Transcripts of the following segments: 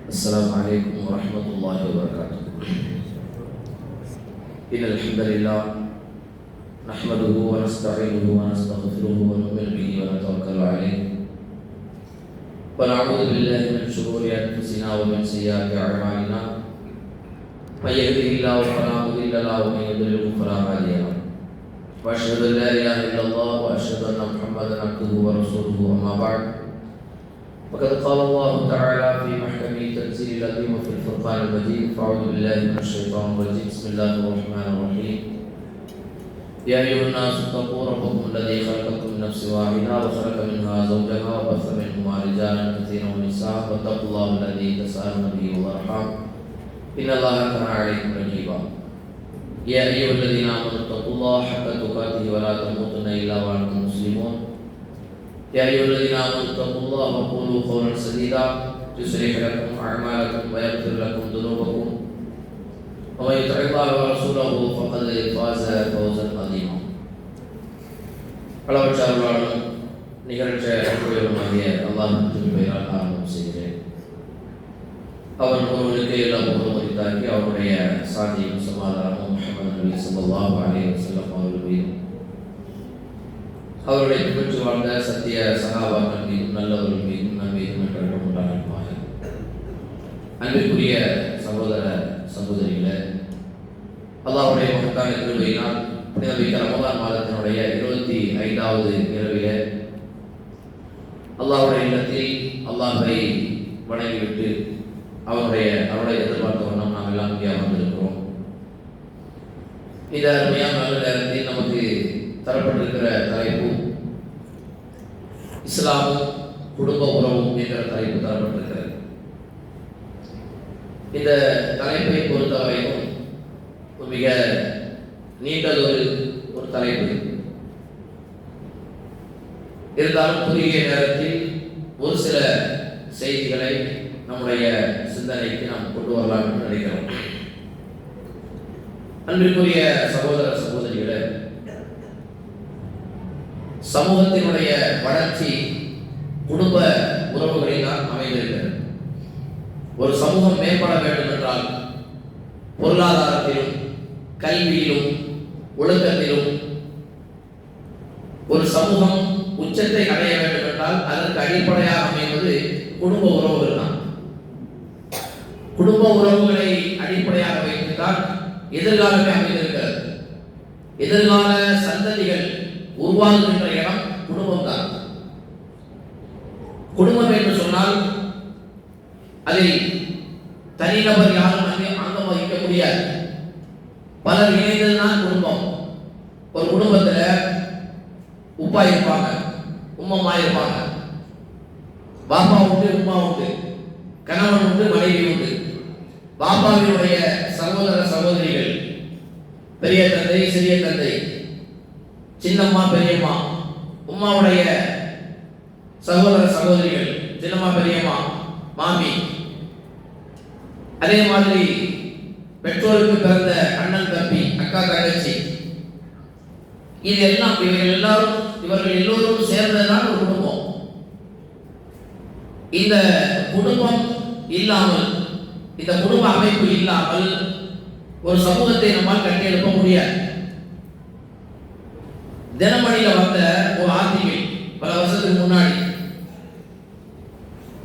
السلام عليكم ورحمة الله وبركاته. إن الحمد لله نحمده ونستعينه ونستغفره ونؤمن به ونتوكل عليه ونعوذ بالله من شرور أنفسنا ومن سيئات أعمالنا من يهده الله فلا مضل له ومن يضلل فلا هادي له وأشهد أن لا إله إلا الله وأشهد أن محمدا عبده ورسوله أما بعد وقد قال الله تعالى في محكم تنزيل العظيم وفي الفرقان المجيد فأعوذ بالله من الشيطان الرجيم بسم الله الرحمن الرحيم يا أيها الناس اتقوا ربكم الذي خلقكم من نفس واحدة وخلق منها زوجها وبث منهما رجالا كثيرا ونساء واتقوا الله الذي تساءلون به والأرحام إن الله كان عليكم رقيبا يا أيها الذين آمنوا اتقوا الله حق تقاته ولا تموتن إلا وأنتم مسلمون يا أيها الذين آمنوا اتقوا الله وقولوا قولا سديدا يصلح لكم أعمالكم ويغفر لكم ذنوبكم ومن يطع الله ورسوله فقد فاز فوزا عظيما. அளவற்ற அருளாளனும் நிகழ்ச்ச அன்புடையவனுமாகிய அல்லாஹ்வின் பெயரால் ஆரம்பம் செய்கிறேன். அவன் ஒருவனுக்கு எல்லா புகழும் உரித்தாக்கி அவருடைய சாந்தியும் சமாதானமும் முஹம்மது நபி ஸல்லல்லாஹு அலைஹி வஸல்லம் அவர்கள் மீதும் அவருடைய பின்பற்றி வாழ்ந்த சத்திய சகாபாக்கள் மீதும் நல்லவர்கள் மீதும் நன்மையும் என்றும் உண்டாகுமாக. அன்பிற்குரிய சகோதர சகோதரிகளே, அல்லாஹ்வுடைய மகத்தான கிருபையினால் புனித ரமலான் மாதத்தினுடைய 25வது இரவிலே அல்லாஹ்வுடைய இல்லத்தில் அல்லாஹ்வை வணங்கிவிட்டு அவருடைய எதிர்பார்த்த வண்ணம் நாம் எல்லாம் இங்கே அமர்ந்திருக்கிறோம். இந்த அருமையான நல்ல நேரத்தில் நமக்கு தரப்பட்டிருக்கிற தலைப்பு இஸ்லாமும் குடும்ப உறவும் என்கிற தலைப்பு தரப்பட்டிருக்கிறது. இந்த தலைப்பை பொறுத்தவரைக்கும் மிக நீண்டதொரு ஒரு தலைப்பு இருந்தாலும் குறுகிய நேரத்தில் ஒரு சில செய்திகளை நம்முடைய சிந்தனைக்கு நாம் கொண்டு வரலாம் என்று நினைக்கிறோம். அன்பிற்குரிய சகோதர சகோதரிகளே, சமூகத்தினுடைய வளர்ச்சி குடும்ப உறவுகளில் தான் அமைந்திருக்கிறது. ஒரு சமூகம் மேம்பட வேண்டும் என்றால் பொருளாதாரத்திலும் கல்வியிலும் ஒழுக்கத்திலும் ஒரு சமூகம் உச்சத்தை அடைய வேண்டும் என்றால் அதற்கு அடிப்படையாக அமைவது குடும்ப உறவுகள் தான். குடும்ப உறவுகளை அடிப்படையாக வைத்துத்தான் எதிர்காலமே அமைந்திருக்கிறது. எதிர்கால சந்ததிகள் உருவாகுகின்ற இடம் குடும்பம் தான். குடும்பம் என்று சொன்னால் அதில் தனிநபர் யாரும் அங்கம் வகிக்க முடியாது. பலர் இணைந்ததுதான் குடும்பம். ஒரு குடும்பத்தில் உப்பா இருப்பாங்க, உம்மம்மா இருப்பாங்க, பாப்பா உண்டு, உம்மா உண்டு, கணவன் உண்டு, மனைவி உண்டு, பாப்பாவினுடைய சகோதர சகோதரிகள், பெரிய தந்தை சிறிய தந்தை, சின்னம்மா பெரியம்மா, உம்மாவுடைய சகோதர சகோதரிகள், சின்னம்மா பெரியம்மா, மாமி, அதே மாதிரி பெற்றோருக்கு பிறந்த அண்ணன் தம்பி, அக்கா தங்கச்சி, இவர்கள் எல்லோரும் சேர்ந்ததுதான் ஒரு குடும்பம். இந்த குடும்பம் இல்லாமல், இந்த குடும்ப அமைப்பு இல்லாமல் ஒரு சமூகத்தை நம்மால் கட்டியெழுப்ப முடியாது. தினமணியில வந்த ஒரு ஆர்டிகல் பல வருஷத்துக்கு முன்னாடி,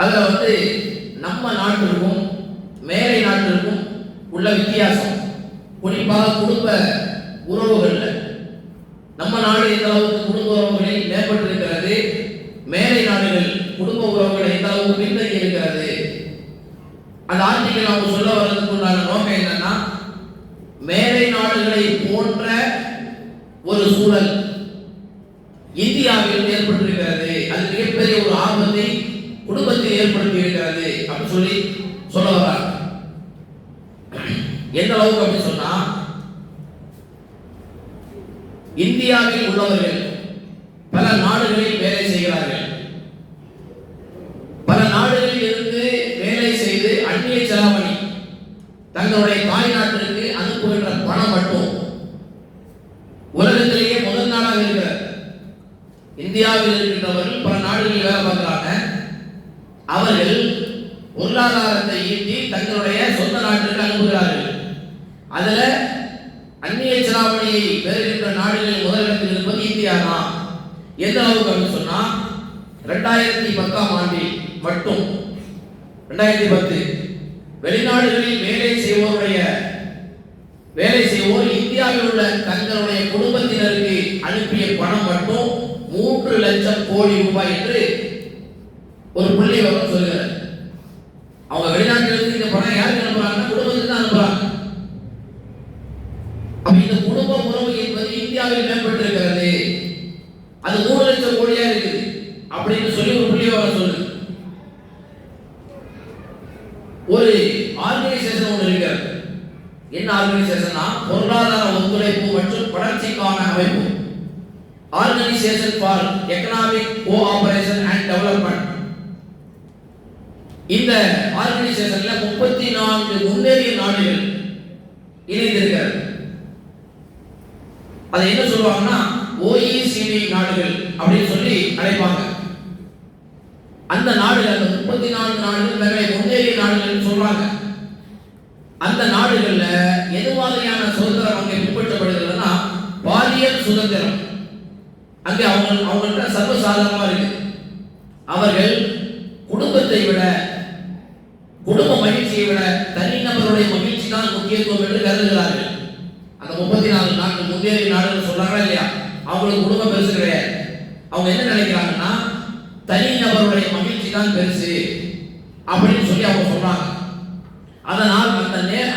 அதுல நம்ம நாட்டிற்கும் மேலை நாட்டிற்கும் உள்ள வித்தியாசம், குறிப்பாக குடும்ப உறவுகள்ல நம்ம நாடு எந்த அளவுக்கு குடும்ப உறவுகளை மேம்பட்டிருக்கிறது, மேலை நாடுகள் குடும்ப உறவுகள் எந்த அளவுக்கு பின்தங்கி இருக்கிறது. அந்த ஆர்டிகல் அவங்க சொல்ல வர்றதுக்கு உண்டான நோக்கம் என்னன்னா, மேலை நாடுகளை போன்ற ஒரு சூழல் இந்தியாவில் ஏற்பட்டிருக்கிறது, அது மிகப்பெரிய ஒரு ஆபத்தை குடும்பத்தில் ஏற்படுத்தி இருக்கிறது அப்படின்னு சொல்ல வர்றாங்க. எந்த அளவுக்கு அப்படி சொன்னா, இந்தியாவில் உள்ளவர்கள் பல நாடுகளில் வேலை செய்கிறார்கள். பல நாடுகளில் இருந்து வேலை செய்து அந்நிய செலாவணி தங்களுடைய தாய் நாட்டிற்கு அனுப்புகின்ற பணம் மட்டும் உலகத்திலேயே முதல் நாடாக இருக்கிறது. இந்தியாவில் இருக்கின்றவர்கள் பல நாடுகளில் வேலை பார்க்கிறாங்க. அவர்கள் பொருளாதாரத்தை ஈட்டி தங்களுடைய சொந்த நாட்டுக்கு அனுப்புகிறார்கள். அதுல அந்நிய செலாவணியை பெறுகின்ற நாடுகளில் முதலிடத்தில் இருப்பது இந்தியா தான். எந்த அளவுக்கு அப்படின்னு சொன்னா 2010 ஆண்டில் மட்டும் 2010 வெளிநாடுகளில் வேலை செய்வோர் இந்தியாவில் உள்ள தங்களுடைய குடும்பத்தினருக்கு அனுப்பிய பணம் மட்டும் 3 லட்சம் கோடி ரூபாய் என்று ஒரு புள்ளி விவரம் சொல்கிறார். அவங்க வெளிநாட்டிலிருந்து இந்த பணம் யாருக்கு அனுப்புறாங்க? குடும்பத்துக்கு தான் அனுப்புறாங்க. அப்ப இந்த குடும்ப உறவு என்பது இந்தியாவில் மேம்பட்டிருக்கிறது. அது 3 லட்சம் கோடியா இருக்குது அப்படின்னு சொல்லி ஒரு புள்ளி விவரம் சொல்லுது. ஒரு ஆர்கனைசேஷன் ஒன்று இருக்கிறது. என்ன ஆர்கனைசேஷன்னா பொருளாதார ஒத்துழைப்பு மற்றும் வளர்ச்சிக்கான அமைப்பு, organisation for economic cooperation and development. இந்த ஆர்கனைசேஷன்ல 34 முன்னேறிய நாடுகள் இணைந்திருக்கிறது. அதை என்ன சொல்லுவாங்கன்னா OECD நாடுகள் அப்படின்னு சொல்லி அழைப்பாங்க. அந்த நாடுகள், அந்த 34 நாடுகள் தங்களை முன்னேறிய நாடுகள் சொல்றாங்க. அந்த நாடுகள்ல எது மாதிரியான சுதந்திரம் அங்கே பின்பற்றப்படுகிறதுனா பாலியல் சுதந்திரம் அங்கே அவங்கள்ட்ட சர்வசாதாரணமா இருக்கு. அவர்கள் குடும்பத்தை விட, குடும்ப மகிழ்ச்சியை விட தனிநபருடைய மகிழ்ச்சி தான் முக்கியத்துவம் என்று கருதுகிறார்கள். அந்த 34 நாட்கள் முன்னேறிய நாடுகள் சொல்றாங்களா இல்லையா, அவங்களுக்கு குடும்பம் பெருசு கிடையாது. அவங்க என்ன நினைக்கிறாங்கன்னா தனிநபருடைய மகிழ்ச்சி தான் பெருசு அப்படின்னு சொல்லி அவங்க சொல்றாங்க. அதனால்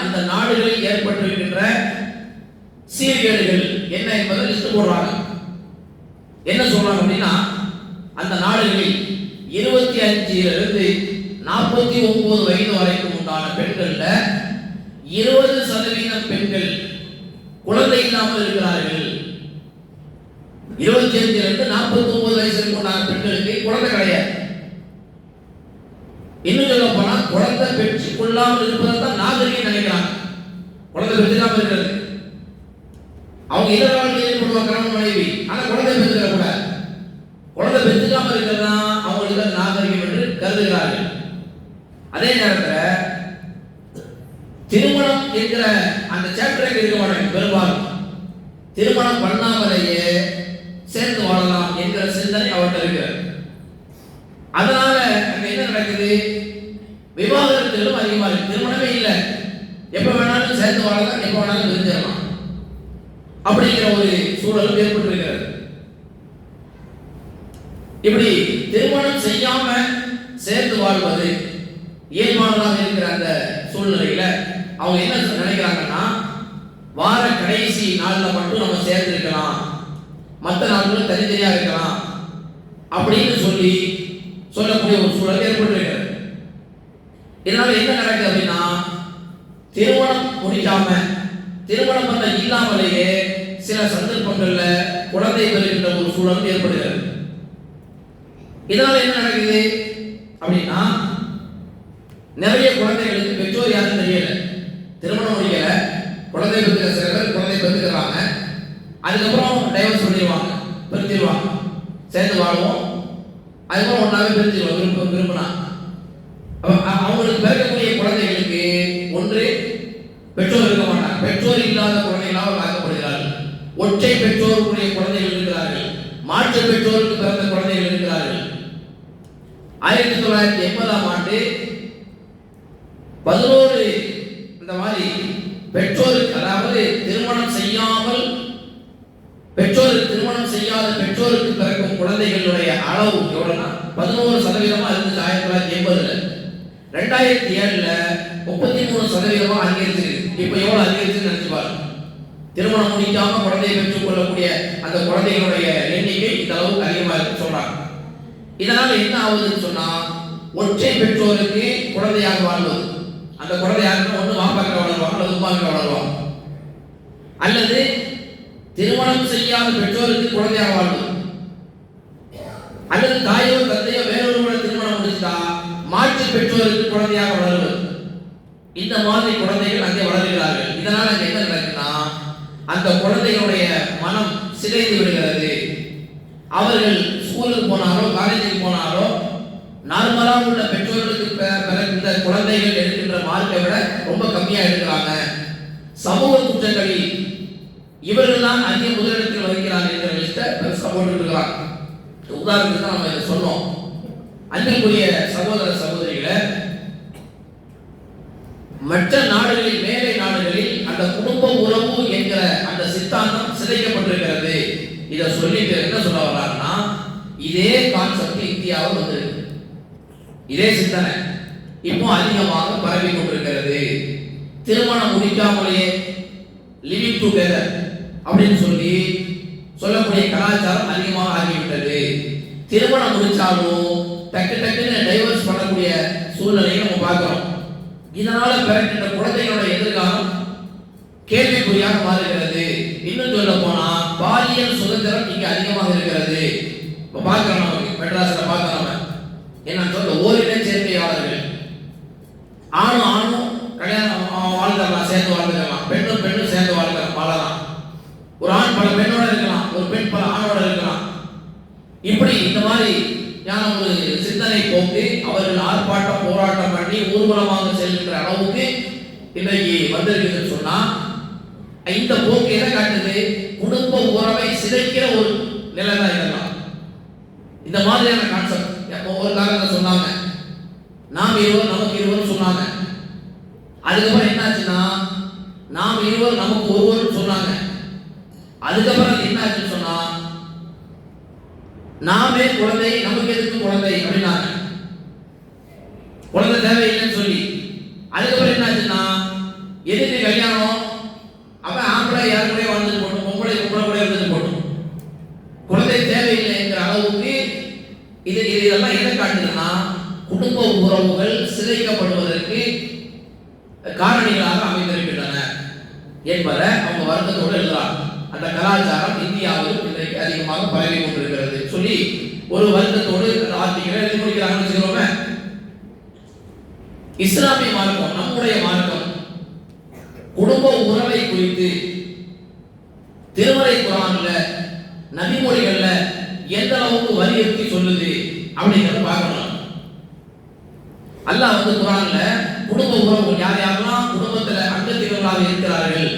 அந்த நாடுகளில் ஏற்பட்டிருக்கின்ற சீர்கேடுகள் என்ன என்பதை லிஸ்ட் போடுறாங்க. என்ன சொல்றாங்க அப்படின்னா அந்த நாடுகளில் 25 இருந்து 49 வயது வரைக்கும் உண்டான பெண்கள்ல 20% பெண்கள் குழந்தை இல்லாமல் இருக்கிறார்கள். 25 இருந்து 49 வயசுக்கு உண்டான பெண்களுக்கு குழந்தை கிடையாது. இன்னும் சொல்ல போனா குழந்தை பெற்று கொள்ளாமல் இருப்பதான் நாகரிகம் நினைக்கிறாங்க. குழந்தை பெற்றுக்காம இருக்கிறது அவங்க இடர்வாழ்க்கையில் ஏற்படுவாங்க கணவன் மனைவி. ஆனா குழந்தை பெற்றுக்க கூடாது. குழந்தை பெற்றுக்காம இருக்கிறதா அவங்களுக்கு நாகரிகம் என்று கருதுகிறார்கள். அதே நேரத்தில் திருமணம் என்கிற அந்த சாப்டருக்கு இருக்க மாட்டாங்க. பெரும்பாலும் திருமணம் பண்ணாமலேயே சேர்ந்து வாழலாம் என்கிற சிந்தனை அவர்கிட்ட இருக்கிறது. அதனால அங்க என்ன நடக்குது, விவாகரத்துகளும் அதிகமா இருக்கு. திருமணமே இல்லை, எப்ப வேணாலும் சேர்ந்து வாழலாம், எப்ப வேணாலும் பிரிஞ்சிடலாம் அப்படிங்கிற ஒரு சூழலும் ஏற்பட்டு இருக்கிறது. இப்படி திருமணம் செய்யாம சேர்ந்து வாழ்வது இயல்பானதாக இருக்கிற அந்த சூழ்நிலையில அவங்க என்ன நினைக்கிறாங்கன்னா வார கடைசி நாள்ல மட்டும் நம்ம சேர்ந்து இருக்கலாம், மற்ற நாட்களும் தனித்தனியா இருக்கலாம் அப்படின்னு சொல்லக்கூடிய ஒரு சூழல் ஏற்பட்டிருக்கிறது. இதனால என்ன நடக்குது அப்படின்னா திருமணம் முடிக்காம, திருமணம் பண்ண இல்லாமலேயே சில சந்தர்ப்பங்கள்ல குழந்தை பெறுகின்ற ஒரு சூழல் ஏற்படுகிறது. இதனால என்ன நடக்குது அப்படின்னா நிறைய குழந்தைகளுக்கு பெற்றோர் யாரும் தெரியல, திருமணம் முடிக்கல, குழந்தை பெற்றுக்கிற சில பேர் குழந்தை பெற்றுக்கிறாங்க, அதுக்கப்புறம் டைவர்ஸ் பண்ணிடுவாங்க, பிரிஞ்சிருவாங்க, சேர்ந்து வாழுவோம், அதுக்கப்புறம் ஒன்றாவே பிரிஞ்சிருவோம் விரும்பினா. அவங்களுக்கு பிறக்கக்கூடிய குழந்தைகளுக்கு ஒன்று பெற்றோர் இருக்க மாட்டாங்க, பெற்றோர் இல்லாத குழந்தைகளாக வளர்க்கப்படுகிறார்கள். ஒற்றை பெற்றோருடைய குழந்தைகள் இருக்கிறார்கள், மாற்று பெற்றோருக்கு பிறந்த குழந்தைகள் இருக்கிறார்கள். 1980ஆம் ஆண்டு 11 இந்த மாதிரி பெற்றோருக்கு, அதாவது திருமணம் செய்யாத பெற்றோருக்கு பிறக்கும் குழந்தைகளுடைய அளவு எவ்வளவுனா 11% இருந்துச்சு 1980. 2007ல 33% அதிகரிச்சிருக்கு. இப்ப எவ்வளவு அதிகரிச்சுன்னு நினைச்சு பாருங்க. திருமணம் முடிக்காம குழந்தையை பெற்றுக் கொள்ளக்கூடிய அந்த குழந்தைகளுடைய எண்ணிக்கை இந்த அளவுக்கு அதிகமாக இருக்கு சொல்றாங்க. இதனால என்ன ஆகுதுன்னு சொன்னா ஒற்றை பெற்றோருக்கு குழந்தையாக வாழ்வது, அந்த குழந்தையாக ஒன்று வாப்பாக்கிட்ட வளருவாங்க அல்லது உமாக்கிட்ட வளருவாங்க, அல்லது திருமணம் செய்யாத பெற்றோருக்கு குழந்தையாக வாழ்வது, அல்லது தாயோ தந்தையோ வேறொருவரை திருமணம் முடிச்சுட்டா மாற்று பெற்றோருக்கு குழந்தையாக வளருவது. இந்த மாதிரி குழந்தைகள் அங்கே வளர்கிறார்கள். இதனால அங்கே என்ன நடக்குன்னா அந்த குழந்தைகளுடைய மனம் சிதைந்து விடுகிறது. அவர்கள் ஸ்கூலுக்கு போனாலோ காலேஜுக்கு போனாலோ நார்மலாக உள்ள பெற்றோர்களுக்கு பிறந்த கம்மியா எடுக்கிறாங்க. சமூக குற்றங்களில் இவர்கள் தான் அதிக முதலிடத்தில் வகிக்கிறாங்க என்ற லிஸ்ட்டை பெருசாக போட்டுருக்கிறாங்க. உதாரணத்துக்கு தான் நம்ம இதை சொன்னோம். அன்பிற்குரிய சகோதர சகோதரிகளை, மற்ற நாடுகளில், மேலை நாடுகளில் அந்த குடும்ப உறவு என்கிற அந்த சித்தாந்தம் சிதைக்கப்பட்டிருக்கிறது. இதை சொல்லிட்டு என்ன சொல்ல வர்றாருன்னா, இதே கான்செப்ட் இந்தியாவில் வந்திருக்கு. இதே சிந்தனை இப்போ அதிகமாக பரவி கொண்டிருக்கிறது. திருமணம் முடிக்காமலேயே லிவிங் டுகெதர் அப்படின்னு சொல்லக்கூடிய கலாச்சாரம் அதிகமாக ஆகிவிட்டது. திருமணம் முடிச்சாலும் டக்கு டக்குன்னு டைவர்ஸ் பண்ணக்கூடிய சூழ்நிலையை நம்ம பார்க்கிறோம். இதனால பிறக்கின்ற குழந்தைகளோட எதிர்காலம் கேள்விக்குறியாக மாறுகிறது. இன்னும் சொல்ல போனா பாலியல் சுதந்திரம் இங்க அதிகமாக இருக்கிறது. இப்ப பார்க்கிறோம், நமக்கு மெட்ராஸ்ல பார்க்கிறோம் என்னன்னு சொல்ல, ஓரின சேர்க்கையாளர்கள் ஆணும் ஆணும் கல்யாணம் வாழ்ந்துடலாம், சேர்ந்து வாழ்ந்துக்கலாம். பெண்ணும் பெண்ணும் சேர்ந்து வாழலாம். ஒரு ஆண் பல பெண்ணோட இருக்கலாம், ஒரு பெண் பல ஆணோட இருக்கலாம். இப்படி இந்த மாதிரி ஒரு சிந்தனை போக்கு அவர்கள் ஆர்ப்பாட்டம் போராட்டம் பண்ணி ஊர்வலமாக செல்கின்ற அளவுக்கு இன்றைக்கு வந்திருக்குன்னு சொன்னா, இந்த போக்கு எதை காட்டுது? குடும்ப உறவை சிதைக்கிற ஒரு நிலை தான் இதெல்லாம். இந்த மாதிரியான கான்செப்ட் ஒரு காலத்தில் சொன்னாங்க, நாம் இருவர் நமக்கு இருவர் சொன்னாங்க. அதுக்கப்புறம் என்னாச்சுன்னா, நாம் இருவர் நமக்கு ஒருவர் சொன்னாங்க. அதுக்கப்புறம் என்னாச்சுன்னு சொன்னா, நாமே குழந்தை நமக்கு எதுக்கு குழந்தை அப்படின்னாங்க. குழந்தை தேவையில்லைன்னு சொல்லி அதுக்கப்புறம் என்னாச்சுன்னா, எதுக்கு கல்யாணம்? அவன் ஆம்பளை யாரு கூட வாழ்ந்துட்டு போட்டோம், பொம்பளை கூட இருந்துட்டு போட்டோம், குழந்தை தேவையில்லை என்கிற அளவுக்கு இதெல்லாம் எதை காட்டுதுன்னா, குடும்ப உறவுகள் சிதைக்கப்படுவதற்கு காரணிகளாக அமைந்திருக்கின்றன என்பதை அவங்க வருத்தத்தோடு எழுதுறாங்க. அந்த கலாச்சாரம் இந்தியாவில் இன்றைக்கு அதிகமாக பரவி கொண்டிருக்கிறது சொல்லி ஒரு வருத்தத்தோடு அந்த ஆர்டிகளை எழுதி முடிக்கிறாங்கன்னு வச்சுக்கிறோமே. இஸ்லாமிய மார்க்கம், நம்முடைய மார்க்கம், குடும்ப உறவை குறித்து திருமறை குர்ஆன்ல நபிமொழிகள்ல எந்த அளவுக்கு வலியுறுத்தி சொல்லுது அப்படிங்கறத பார்க்கணும். அல்லாஹ் குர்ஆன்ல குடும்ப உறவுகள் யார் யாரெல்லாம் குடும்பத்துல அங்கத்தினர்களாக இருக்கிறார்கள்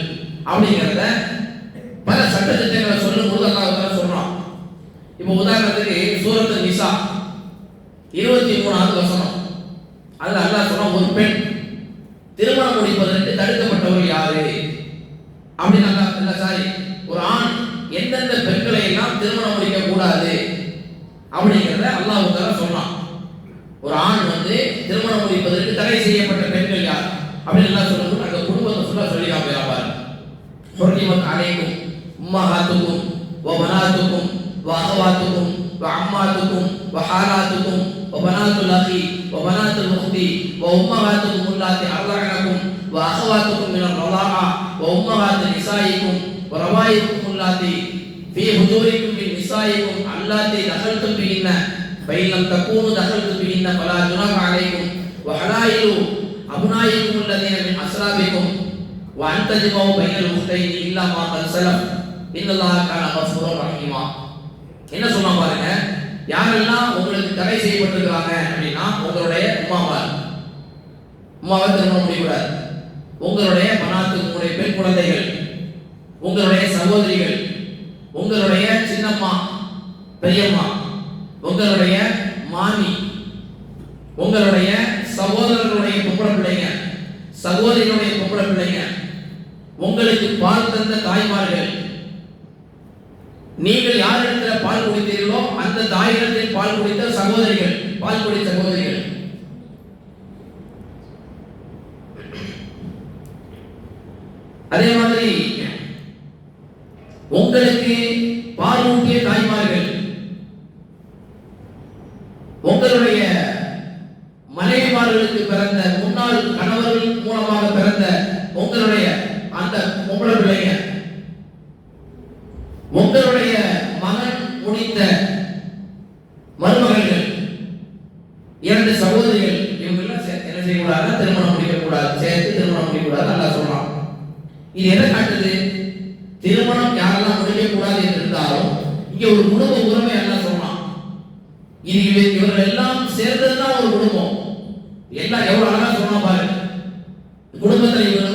அப்படிங்கறத பல சட்டத்திட்டங்களை சொல்லும் போது அல்லாஹ் சொல்றான். இப்போ உதாரணத்துக்கு சூரத்து நிசா 23வது வசனம், அதுல அல்லாஹ் சொல்றான், ஒரு பெண் திருமணம் முடிப்பதற்கு தடுக்கப்பட்டவர் யாரு அப்படின்னு ஒரு ஆண் எந்தெந்த பெண்களை எல்லாம் திருமணம் முடிக்க கூடாது அப்படிங்கிறத அல்லாஹ் தஆலா சொன்னான். ஒரு ஆண் திருமணம் முடிப்பதற்கு தடை செய்யப்பட்ட பெண்கள் யார் அப்படின்னு எல்லாம் சொல்லும்போது அந்த குடும்பத்தை சொல்லி காமிப்பாரு. ஹுர்ரிமத் அலைக்கும் உம்மஹாத்துக்கும் வ பனாத்துக்கும் வ அஹவாத்துக்கும் வ அம்மாத்துக்கும் வ ஹாலாத்துக்கும் வ பனாத்துல் அஹி வ பனாத்துல் உக்தி வ உம்மஹாத்துக்கும் அல்லாத்தி அர்லஅனக்கும் வ அஹவாத்துக்கும் மினர் ரலாஆ வ உம்மஹாத்து நிசாயிக்கும் வ ரவாயிக்கும் அல்லாத்தி ஃபீ ஹுஜூரிக்கும் மின் நிசாயிக்கும் அல்லாத்தி தகல்தும் பிஹின்ன ஃபைலம் தகூனு தகல்தும் பிஹின்ன ஃபலா ஜுனாஹ அலைக்கும் வ ஹலாயிலு அப்னாயிக்கும் அல்லதீன மின் அஸ்ராபிக்கும் வ அன் தஜ்மஉ பைனல் உக்தைனி இல்லா மா கத் ஸலஃப் இன்னல்லாஹ கான கஃபூரர் ரஹீமா. என்ன சொன்னா பாருங்க, யாரெல்லாம் உங்களுக்கு தடை செய்யப்பட்டிருக்காங்க அப்படின்னா, உங்களுடைய உம்மாவை திருமணம் முடிக்கூடாது, உங்களுடைய பனாத்து, உங்களுடைய பெண் குழந்தைகள், உங்களுடைய சகோதரிகள், உங்களுடைய சின்னம்மா பெரியம்மா, உங்களுடைய மாமி, உங்களுடைய சகோதரர்களுடைய பொம்பளை பிள்ளைங்க, சகோதரிகளுடைய பொம்பளை பிள்ளைங்க, உங்களுக்கு பால் தந்த தாய்மார்கள், நீங்கள் யாரிடத்தில் பால் குடித்தீர்களோ அந்த தாயிடத்தில் பால் குடித்த சகோதரிகள், பால் குடி சகோதரிகள், அதே மாதிரி உங்களுக்கு பால் ஊட்டிய தாய்மார்கள், உங்களுடைய மனைவிமார்களுக்கு பிறந்த முன்னாள் கணவர்கள் மூலமாக பிறந்த உங்களுடைய அந்த பொம்பளை பிள்ளைங்க, உங்களுடைய மகன் முடித்த மருமகள்கள், இரண்டு சகோதரிகள், இவங்க எல்லாம் என்ன செய்யக்கூடாது? திருமணம் முடிக்கக்கூடாது, சேர்த்து திருமணம் முடிக்கக்கூடாது நல்லா சொல்றான். இது எதை காட்டுது? திருமணம் யாரெல்லாம் முடிக்கக்கூடாது என்று இருந்தாலும் இங்க ஒரு குடும்ப உரிமை எல்லாம் சொல்றான். இது இவர்கள் எல்லாம் சேர்ந்ததுதான் ஒரு குடும்பம். எல்லாம் எவ்வளவு அழகா சொன்னா பாருங்க. குடும்பத்தில் இவங்க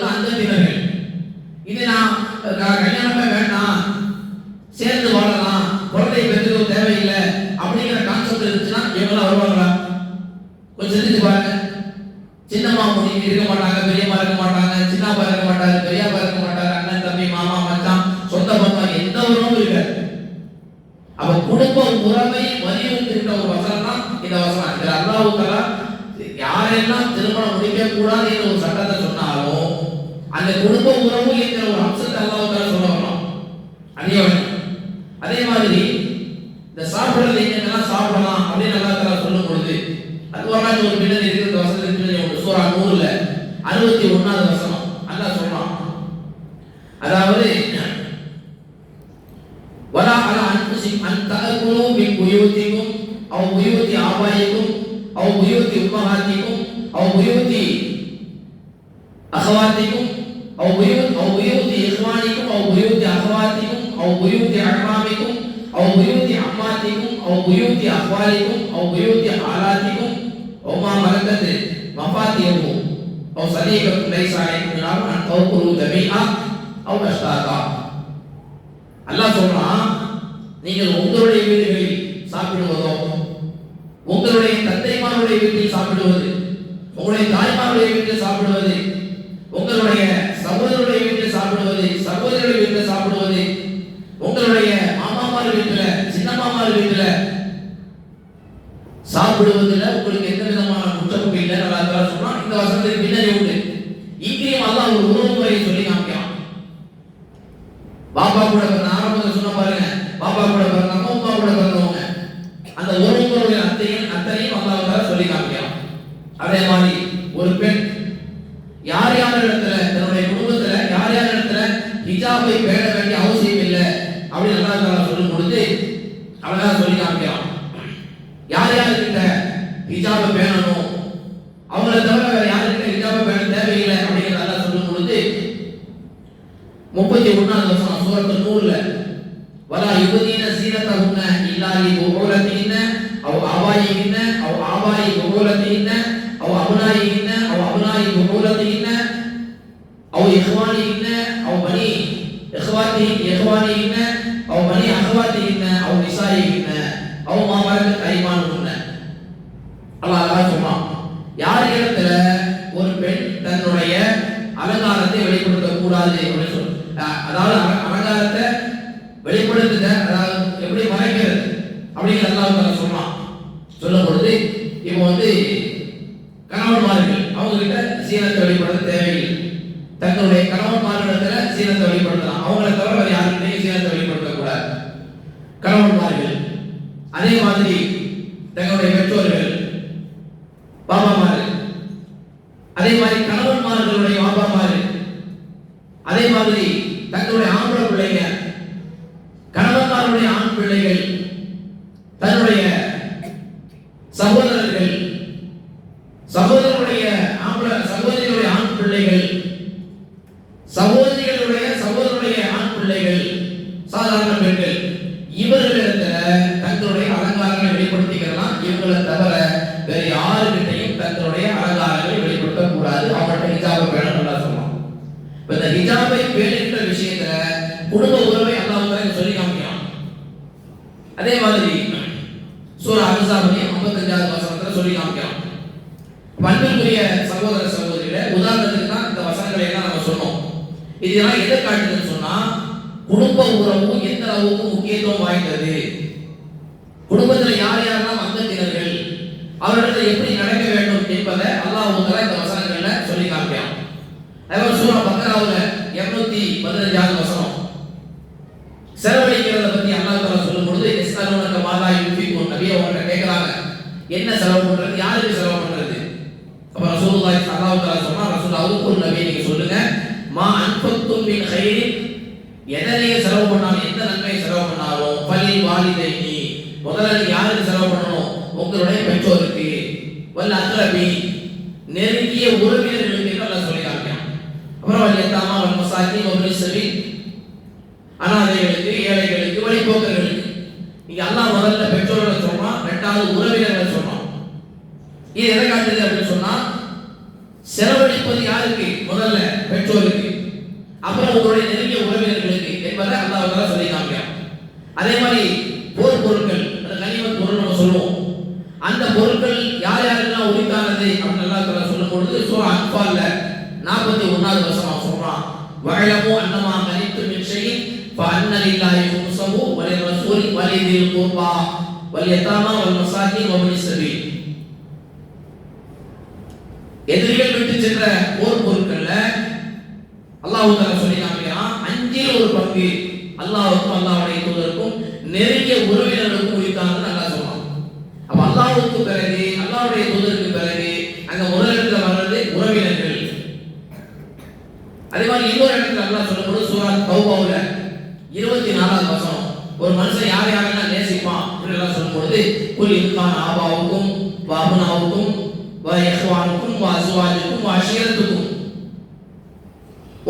சிந்திச்சு பாருங்க. சின்ன மாமூனி இருக்க மாட்டாங்க, பெரியம்மா இருக்க மாட்டாங்க, சின்னப்பா இருக்க மாட்டாரு, பெரியப்பா இருக்க மாட்டாரு, அண்ணன் தம்பி மாமா மச்சான் சொந்த பந்தம் எந்த உறவும் இருக்காது. அப்ப குடும்ப உறவை வலியுறுத்துகின்ற ஒரு வசனம் தான் இந்த வசனம். இதுல அல்லாஹ் தஆலா யாரெல்லாம் திருமணம் முடிக்க கூடாது என்ற ஒரு சட்டத்தை சொன்னாலும் அந்த குடும்ப உறவு என்கிற ஒரு அம்சத்தை அல்லாஹ் தஆலா சொல்ல வரணும். அதே மாதிரி இந்த சாப்பிடுறது எங்கெல்லாம் சாப்பிடலாம் அப்படின்னு அல்லாஹ் தஆலா சொல்லும் பொழுது அது ஒரு பின்னணி இருக்கிற வசனத்தின் பின்னணி ஒன்று. சூரா நூறுல 61வது வசனம் அல்லாஹ் சொல்றான். அதாவது ولا على أنفسكم أن تأكلوا من بيوتكم أو بيوت آبائكم أو بيوت أمهاتكم أو بيوت أخواتكم أو بيوت إخوانكم أو بيوت أخواتكم أو بيوت أعمامكم أو بيوت عماتكم أو بيوت أخوالكم أو بيوت خالاتكم أو ما ملكت مفاتيحكم أو صديقكم ليس عليكم جناح أن تأكلوا جميعا أو أشتاتا. அல்லாஹ் சொல்றான், நீங்கள் உங்களுடைய வீடுகளில் சாப்பிடுவதோ, உங்களுடைய தந்தைமாருடைய வீட்டில் சாப்பிடுவது, உங்களுடைய தாய்மாருடைய வீட்டில் சாப்பிடுவது, உங்களுடைய சகோதரருடைய வீட்டில் சாப்பிடுவது, சகோதரருடைய வீட்டில் சாப்பிடுவது, உங்களுடைய மாமாமார் வீட்டில் சின்னமாமார் வீட்டில் சாப்பிடுவதில் உங்களுக்கு எந்த விதமான குற்றமும் இல்லை. அல்லாஹ் சொல்றான். இந்த வசனத்துக்கு பின்னணி உண்டு. இங்கேயும் அல்லாஹ் ஒரு உறவு முறையை சொல்லி காமிக்கிறான். பாப்பா கூட பிறந்த ஆரம்பத்தில் சொன்ன பாருங்க, பாப்பா கூட பிறந்தவங்க அம்மா கூட பிறந்தவங்க அந்த உறவுகளுடைய அத்தனையும் அல்லாஹ் தஆலா சொல்லி காமிக்கிறான். அதே மாதிரி ஒரு பெண் யார் யார் இடத்துல தன்னுடைய குடும்பத்துல யார் யார் இடத்துல ஹிஜாபை பேண வேண்டிய அவசியம் இல்லை அப்படின்னு அல்லாஹ் தஆலா சொல்லும் பொழுது அழகா சொல்லி காமிக்கிறான். யார் யாருக்கிட்ட ஹிஜாபை பேணணும், அவங்கள தவிர வேற யாருக்கிட்ட ஹிஜாபை பேண தேவையில்லை அப்படிங்கிறத அல்லாஹ் சொல்லும் பொழுது 31வது வசனம் சூரத்து நூர்ல வலா யுபதீன ஸீனத்தஹுன்ன இல்லா லிபுஊலத்திஹின்ன அவ் ஆபாயிஹின்ன அவ் ஆபாயி புஊலத்திஹின்ன அவ் அப்னாயிஹின்ன அவ் அப்னாயி புஊலத்திஹின்ன அவ் இஹ்வானிஹின்ன அவ் பனி இஹ்வானிஹின்ன அவ் பனி அஹ்வாத்திஹின்ன அவ் நிசாயிஹின்ன அவ் மா மலக்கத் ஐமானுஹுன்ன. அல்லாஹ் சொல்றான், யார் இடத்துல ஒரு பெண் தன்னுடைய அலங்காரத்தை வெளிப்படுத்த கூடாது அப்படின்னு சொல்ற, அதாவது அலங்காரத்தை வெளிப்படுத்த, அதாவது எப்படி மறைக்கிறது அப்படிங்கிற அல்லாஹ் சொல்றான். சொல்லும் பொழுது இப்போ கணவன்மார்கள் அவங்க கிட்ட சீனத்தை வெளிப்படுத்த தேவையில்லை. தங்களுடைய கணவன்மார்களிடத்துல சீனத்தை வெளிப்படுத்தலாம், அவங்களை தவிர வேறு யாருக்கிட்டையும் சீனத்தை வெளிப்படுத்த கூடாது கணவன்மார்கள். அதே மாதிரி தங்களுடைய பெற்றோர்கள் பாபாமார்கள், அதே மாதிரி கணவன்மார்களுடைய பாபாமார்கள், அதே மாதிரி தங்களுடைய ஆம்பளை பிள்ளைங்க, கணவன்மாருடைய ஆண் பிள்ளைகள், தன்னுடைய சகோதரர்கள், சகோதரருடைய சகோதரியுடைய ஆண் பிள்ளைகள், சகோதரருடைய ஆண் பிள்ளைகள், சாதாரண பெண்கள், இவர்களிடத்தில் தங்களுடைய அலங்காரங்களை வெளிப்படுத்திக்கலாம். இவங்களை தவிர வேறு யாருக்கிட்டையும் தங்களுடைய அலங்காரங்களை வெளிப்படுத்த கூடாது. அவங்கள்ட்ட ஹிஜாபை பேண நல்லா சொல்லலாம். இந்த ஹிஜாபை பேணுகின்ற விஷயத்துல குடும்ப உறவை அல்லாஹ் தஆலா சொல்லி காமிக்கிறான். அதே மாதிரி சூரா அஹ்ஸாப் 55வது வசனத்துல சொல்லி காமிக்கிறான். அன்பிற்குரிய சகோதர சகோதரிகளே, உதாரணத்துக்கு தான் இந்த வசனங்களை எல்லாம் நம்ம சொன்னோம். இதெல்லாம் எதை காட்டுதுன்னு சொன்னா குடும்ப உறவு எந்த அளவுக்கு முக்கியத்துவம் வாய்ந்தது, குடும்பத்தில் யார் யாரெல்லாம் அங்கத்தினர்கள், அவர்களிடத்தில் எப்படி நடக்க வேண்டும் என்பதை அல்லாஹ் தஆலா இந்த வசனங்கள்ல சொல்லி காமிக்கிறான். அதே சூரா பக்ராவுல 215வது வசனம் செலவழிக்கிறத பத்தி அல்லாஹ் தஆலா சொல்லும் பொழுது யஸ்அலூனக மாதா யுன்ஃபிகூன், நபியே அவங்கள்ட்ட கேட்கறாங்க என்ன செலவு பண்றது, யாருக்கு செலவு பண்றது. அப்ப ரசூலுல்லாஹி ஸல்லல்லாஹு அலைஹி வஸல்லம் சொன்னா, ரசூலுல்லாஹ் நபி நீங்க சொல்லுங்க, மா அன்ஃபக்தும் மின் கைரின், எதை நீங்க செலவு பண்ணாலும் எந்த நன்மையை செலவு பண்ணாலும் பலி வாலிதைனி, முதல்ல யாருக்கு செலவு பண்ணணும், உங்களுடைய பெற்றோருக்கு, வல் அக்ரபி நெருங்கிய உறவினர்களுக்கு அல்லாஹ் சொல்லி காமிக்கிறான். அப்புறம் வல் யதாமா வல் மசாகின் வல் சபீல், அனாதைகளுக்கு, ஏழைகளுக்கு, வழிபோக்கர்களுக்கு. இங்க அல்லாஹ் முதல்ல பெற்றோர்களை சொல்றான், இரண்டாவது உறவினர்களை சொல்றான். இது எதை காட்டுது அப்படின்னு சொன்னா செலவழிப்பது யாருக்கு, முதல்ல பெற்றோருக்கு, அப்புறம் உங்களுடைய நெருங்கிய உறவினர்களுக்கு என்பதை அல்லாஹ் தஆலா சொல்லி காமிக்கிறான். அதே மாதிரி போர் பொருட்கள், அந்த கனிமத் பொருள் நம்ம சொல்லுவோம், அந்த பொருட்கள் யார் யாருக்கெல்லாம் உரித்தானது வஅலமு அன்னமா கனித்தும் மின் ஷைஇன் ஃபஅன்ன லில்லாஹி குமுஸஹு வ லிர்ரசூலி வ லிதில் குர்பா வல் யதாமா வல் மசாகின் வ இப்னிஸ் ஸபீல். எதிரிகள் விட்டு சென்ற போர் பொருட்கள்ல அல்லாஹ் தஆலா சொல்லி காமிக்கிறான், அஞ்சில் ஒரு பங்கு அல்லாஹ்வுக்கும் அல்லாஹ்வுடைய தூதருக்கும் நெருங்கிய உறவினர்களுக்கும் உரித்தான்னு அல்லாஹ் சொல்றான். அப்ப அல்லாஹ்வுக்கு பிறகு அல்லாஹ்வுடைய தூதருக்கு பிறகு அங்க முதலிடத்துல வர்றது உறவினர்கள். அதே மாதிரி இன்னொரு இடத்துல அல்லாஹ் சொல்லும்போது சூரா தௌபாவுல 24வது வசனம், ஒரு மனுஷன் யார் யாரெல்லாம் நேசிப்பான் அப்படின்னு எல்லாம் சொல்லும்போது குல் இன்கான ஆபாவுக்கும் வாபுனாவுக்கும் வ இஹ்வானுக்கும் வ அஸ்வாஜுக்கும் வ அஷீரத்துக்கும்,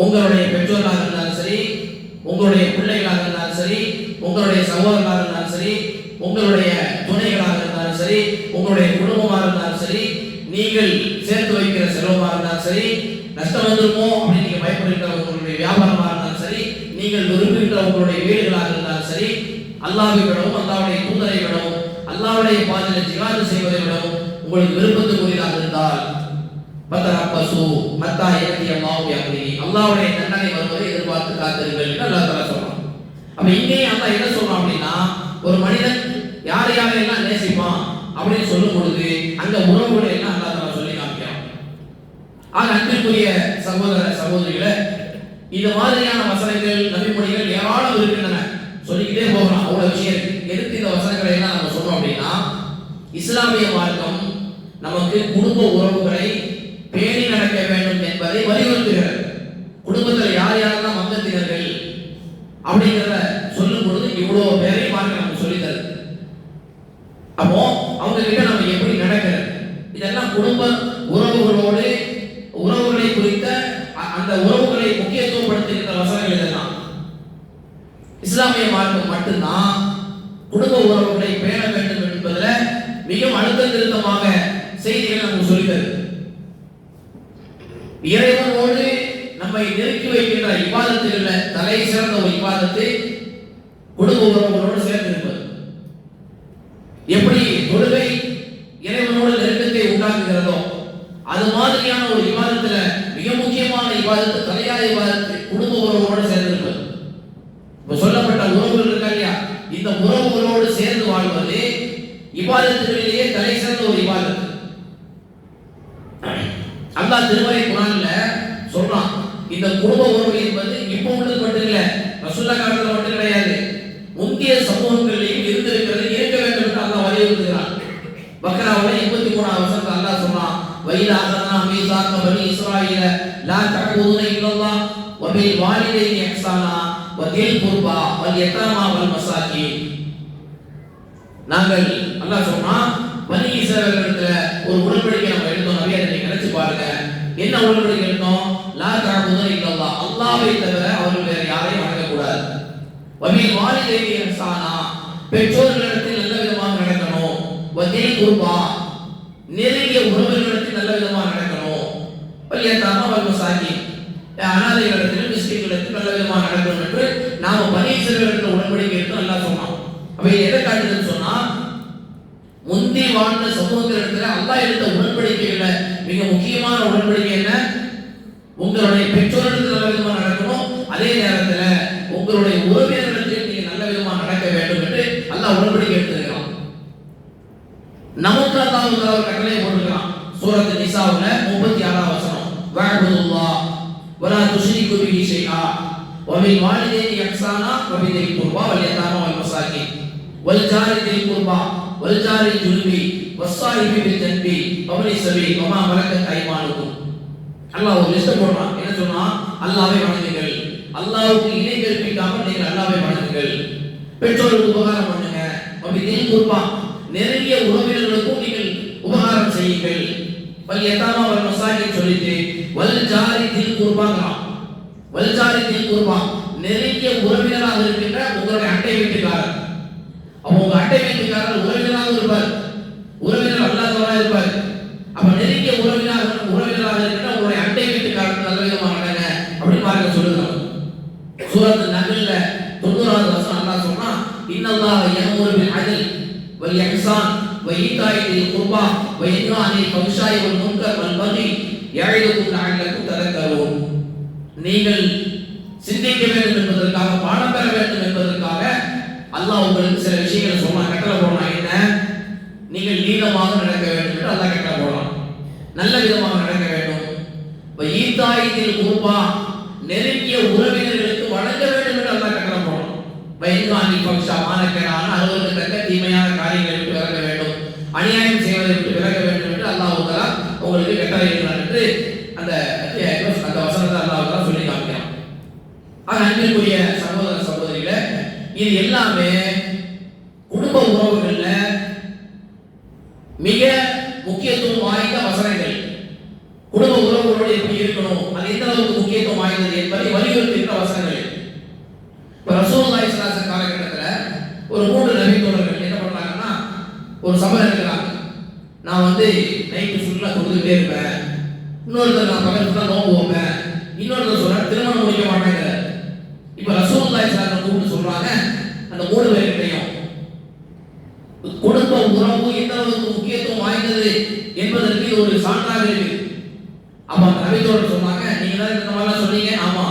உங்களுடைய பெற்றோர்களாக இருந்தாலும் சரி, உங்களுடைய பிள்ளைகளாக இருந்தாலும் சரி, உங்களுடைய சகோதரர்களாக இருந்தாலும் சரி, உங்களுடைய துணைகளாக இருந்தாலும் சரி, உங்களுடைய குடும்பமாக இருந்தாலும் சரி, நீங்கள் சேர்த்து வைக்கிற செலவமாக இருந்தாலும் சரி, நஷ்டம் வந்துருமோ அப்படின்னு நீங்க பயப்படுகிற உங்களுடைய வியாபாரமாக இருந்தாலும் சரி, நீங்கள் விரும்புகின்ற உங்களுடைய வீடுகளாக இருந்தாலும் சரி, அல்லாஹ்வை விடவும் அல்லாஹ்வுடைய தூதரை விடவும் அல்லாஹ்வுடைய பாதையில் ஜிஹாத் செய்வதை விடவும் உங்களுக்கு விருப்பத்துக்குரியதாக இருந்தால் பத்தரப்பசு மத்தா யதி அல்லாஹ் யம்ரி, அல்லாஹ்வுடைய தண்டனை வருவதை எதிர்பார்த்து காத்திருங்கள் என்று அல்லாஹ் தஆலா சொல்றான். அப்ப இங்கே அல்லாஹ் என்ன சொல்றான் அப்படின்னா, ஒரு மனிதன் யார் யாரெல்லாம் நேசிப்பான் அப்படின்னு சொல்லும் பொழுது அங்க உறவுகளை எல்லாம் அல்லாஹ் தஆலா சொல்லி காமிக்கிறான். ஆக அன்பிற்குரிய சகோதர சகோதரிகளே, இது மாதிரியான வசனங்கள் நபிமொழிகள் ஏராளம் இருக்கின்றன, சொல்லிக்கிட்டே போகலாம், அவ்வளவு விஷயம் இருக்கு. எதுக்கு இந்த வசனங்களை எல்லாம் நம்ம சொல்றோம் அப்படின்னா, இஸ்லாமிய மார்க்கம் நமக்கு குடும்ப உறவுகளை பேணி நடக்க வேண்டும் என்பதை வலியுறுத்துகிறது. குடும்பத்தில் யார் யாரெல்லாம் அங்கத்தினர்கள் அப்படிங்கிறத சொல்லும் பொழுது இவ்வளவு பேரை பார்க்க நமக்கு சொல்லி தருது. அப்போ அவங்க கிட்ட நம்ம எப்படி நடக்கிறது, இதெல்லாம் குடும்ப உறவுகளோடு உறவுகளை குறித்த அந்த உறவுகளை முக்கியத்துவப்படுத்துகின்ற வசனங்கள் இதெல்லாம். இஸ்லாமிய மார்க்கம் மட்டும்தான் குடும்ப உறவுகளை பேண வேண்டும் என்பதில் மிகவும் அழுத்த திருத்தமாக செய்திகளை நமக்கு சொல்லித்தருது. இறைவனோடு நம்மை நெருக்கி வைக்கின்ற இபாதத்துகள்ல தலை சிறந்த ஒரு இபாதத்து குடும்ப உறவுகளோடு சேர்ந்திருப்பது. எப்படி தொழுகை இறைவனோடு நெருக்கத்தை உண்டாக்குகிறதோ அது மாதிரியான ஒரு இபாதத்துல மிக முக்கியமான இபாதத்து தலையாய இபாதத்து குடும்ப உறவுகளோடு சேர்ந்திருப்பது. இப்ப சொல்லப்பட்ட உறவுகள் இருக்கா இல்லையா, இந்த உறவுகளோடு சேர்ந்து வாழ்வது இபாதத்துகளிலேயே தலை சிறந்த ஒரு இபாதத்து. அல்லாஹ் திருமறை குர்ஆன்ல சொல்றான், இந்த குடும்ப உறவு என்பது இப்போ உள்ளது மட்டும் இல்ல, ரசூலுல்லாஹ் காலத்துல மட்டும் கிடையாது, முந்தைய சமூகங்களிலும் இருந்திருக்கிறது, இருக்க வேண்டும் என்று அல்லாஹ் வலியுறுத்துகிறான். பக்ராவுல 83வது வசனத்துல அல்லாஹ் சொல்றான், வைலா அகனா மீசாக பனி இஸ்ராயீல லா தஅபுதுன இல்லல்லாஹ் வ பில் வாலிதைனி இஹ்சானா வ தில் குர்பா வல் யதாமா வல் மசாகின். நாங்கள் அல்லாஹ் சொல்றான், பனி இஸ்ராயீலிடத்துல ஒரு உடன்படிக்கை நம்ம எடுத்தோம். நபி அதை நினைச்சு பாருங்க, என்ன உடன்படிக்கை எடுத்தோம்? லா தஅபுதுன இல்லல்லாஹ், அல்லாஹ்வை தவிர அவர்கள் வேற யாரையும் வணங்க கூடாது. வ பில் வாலிதைனி இஹ்சானா, பெற்றோர்களிடத்தில் நல்ல விதமாக நடக்கணும். வ தில் குர்பா, நெருங்கிய உறவுகளிடத்தில் நல்ல விதமாக நடக்கணும். வல் யதாமா வல் மசாகின், அனாதைகளிடத்தில் மிஸ்கின்களிடத்தில் நல்ல விதமாக நடக்கணும் என்று நாம பனி இஸ்ராயீலிடத்துல உடன்படிக்கை எடுத்து அல்லாஹ் சொன்னான். அப்ப எதை காட்டுதுன்னு சொன்னா, முந்தி வாழ்ந்த சமூகத்திலிருந்து அல்லாஹ் எடுத்த உடன்படிக்கையில மிக முக்கியமான உடன்படிக்கை என்ன? உங்களுடைய பெற்றோரிடத்தில் நல்ல விதமாக நடக்கணும், அதே நேரத்தில் உங்களுடைய உறவினர்களிடத்தில் நீங்க நல்ல விதமாக நடக்க வேண்டும் என்று அல்லாஹ் உடன்படிக்கை எடுத்திருக்கிறான். நமக்கு அல்லாஹ் ஒரு கட்டளை போட்டிருக்கிறான். சூரத் நிசாவுல 36வது வசனம், வஅபுதுல்லாஹ் வலா துஷ்ரிகு பிஹி ஷைஆ வ பில் வாலிதைனி இஹ்சானா வ பிதில் குர்பா வல் யதாமா வல் மசாகின் வல் ஜாரி தில் குர்பா வல் ஜாரி ஜுல்பி வஸ்ஸாஹிபி பில் ஜன்பி வ இப்னிஸ் ஸபீல் வ மா மலக்கத் ஐமானுக்கும். அல்லாஹ் ஒரு லிஸ்ட் போடுறான். என்ன சொன்னா, அல்லாஹ்வை வணங்குங்கள், அல்லாஹ்வுக்கு இணை கற்பிக்காமல் நீங்கள் அல்லாஹ்வை வணங்குங்கள், பெற்றோருக்கு உபகாரம் பண்ணுங்க, வ பிதில் குர்பா, நெருங்கிய உறவினர்களுக்கும் நீங்கள் உபகாரம் செய்யுங்கள், வல் யதாமா வல் மசாகின் சொல்லிட்டு வல் ஜாரி தில் குர்பாங்கறான். வல் ஜாரி தில் குர்பா, நெருங்கிய உறவினராக இருக்கின்ற உங்களுடைய அண்டை வீட்டுக்காரர். அப்ப உங்க அண்டை வீட்டுக்காரர் உறவினராக இருப்பார், உறவினர் அல்லாதவராக இருப்பார். அப்ப நெருங்கிய உறவினராக இருக்கின்ற உங்களுடைய அண்டை வீட்டுக்காரர் நல்ல விதமாக நடங்க அப்படின்னு பார்க்க சொல்லுகிறார். சூரத் நஹ்ல்ல 90வது வசனம் அல்லாஹ் சொல்றா, இன்னல்லாஹ யஅமுரு பில் அத்ல் வல் இஹ்சான் வ ஈதாஇ தில் குர்பா வ யன்ஹா அனில் ஃபஹ்ஷாஇ வல் முன்கர் வல் பகி யஇதுக்கும் லஅல்லக்கும் ததக்கரூன். நீங்கள் வேண்டும் என்பதற்காக, பாடம் பெற வேண்டும் என்பதற்காக அல்லாஹ் உங்களுக்கு சில விஷயங்களை சொன்னா கட்டளை போடலாம். என்ன? நீங்கள் நீளமாக நடக்க வேண்டும் என்று அல்லாஹ் கட்டளை போடலாம். நல்ல விதமாக நடக்க வேண்டும். ஈத்தாயித்தில் குர்பா, நெருங்கிய உறவினர்களுக்கு வழங்க வேண்டும் என்று அல்லாஹ் கட்டளை போடலாம். வைகானி பக்ஷா, மானக்கேடான அலுவலக தக்க தீமையான காரியங்களை விட்டு விலக வேண்டும், அநியாயம் செய்வதை விட்டு விலக வேண்டும் என்று அல்லாஹ் தஆலா உங்களுக்கு கட்டளை இடுகிறார் என்று அந்த வசனத்தை அல்லாஹ் தஆலா சொல்லி காமிக்கிறான். ஆக அன்பிற்குரிய சகோதர சகோதரிகளே, இது எல்லாமே குடும்ப உறவுகள்ல மிக முக்கியத்துவம் வாய்ந்த வசனங்கள். குடும்ப உறவுகளோடு எப்படி இருக்கணும், அது எந்த அளவுக்கு முக்கியத்துவம் வாய்ந்தது என்பதை வலியுறுத்துகின்ற வசனங்கள். இப்ப ரசூலுல்லாஹி ஸல்லல்லாஹு அலைஹி வஸல்லம் காலகட்டத்தில் ஒரு 3 நபி தோழர்கள் என்ன பண்றாங்கன்னா, ஒரு சபை இருக்கிறாங்க. நான் நைட்டு ஃபுல்லா தொழுதுட்டே இருப்பேன், இன்னொருத்தர் நான் பகல் ஃபுல்லா நோம்பு வைப்பேன், இன்னொருத்தர் சொல்றாரு திருமணம் முடிக்க மாட்டேங்கிற. இப்ப ரசூலுல்லாஹி ஸல்லல்லாஹு அலைஹி வஸல்லம் கூப்பிட்டு சொல்றாங்க, அந்த 3 பேர்கிட்டையும் குடும்ப உறவு எந்த அளவுக்கு முக்கியத்துவம் வாய்ந்தது என்பதற்கு இது ஒரு சான்றாக இருக்கு. அப்ப அந்த நபித்தோடு சொன்னாங்க, நீங்க தான் இந்த மாதிரிலாம் சொன்னீங்க, ஆமா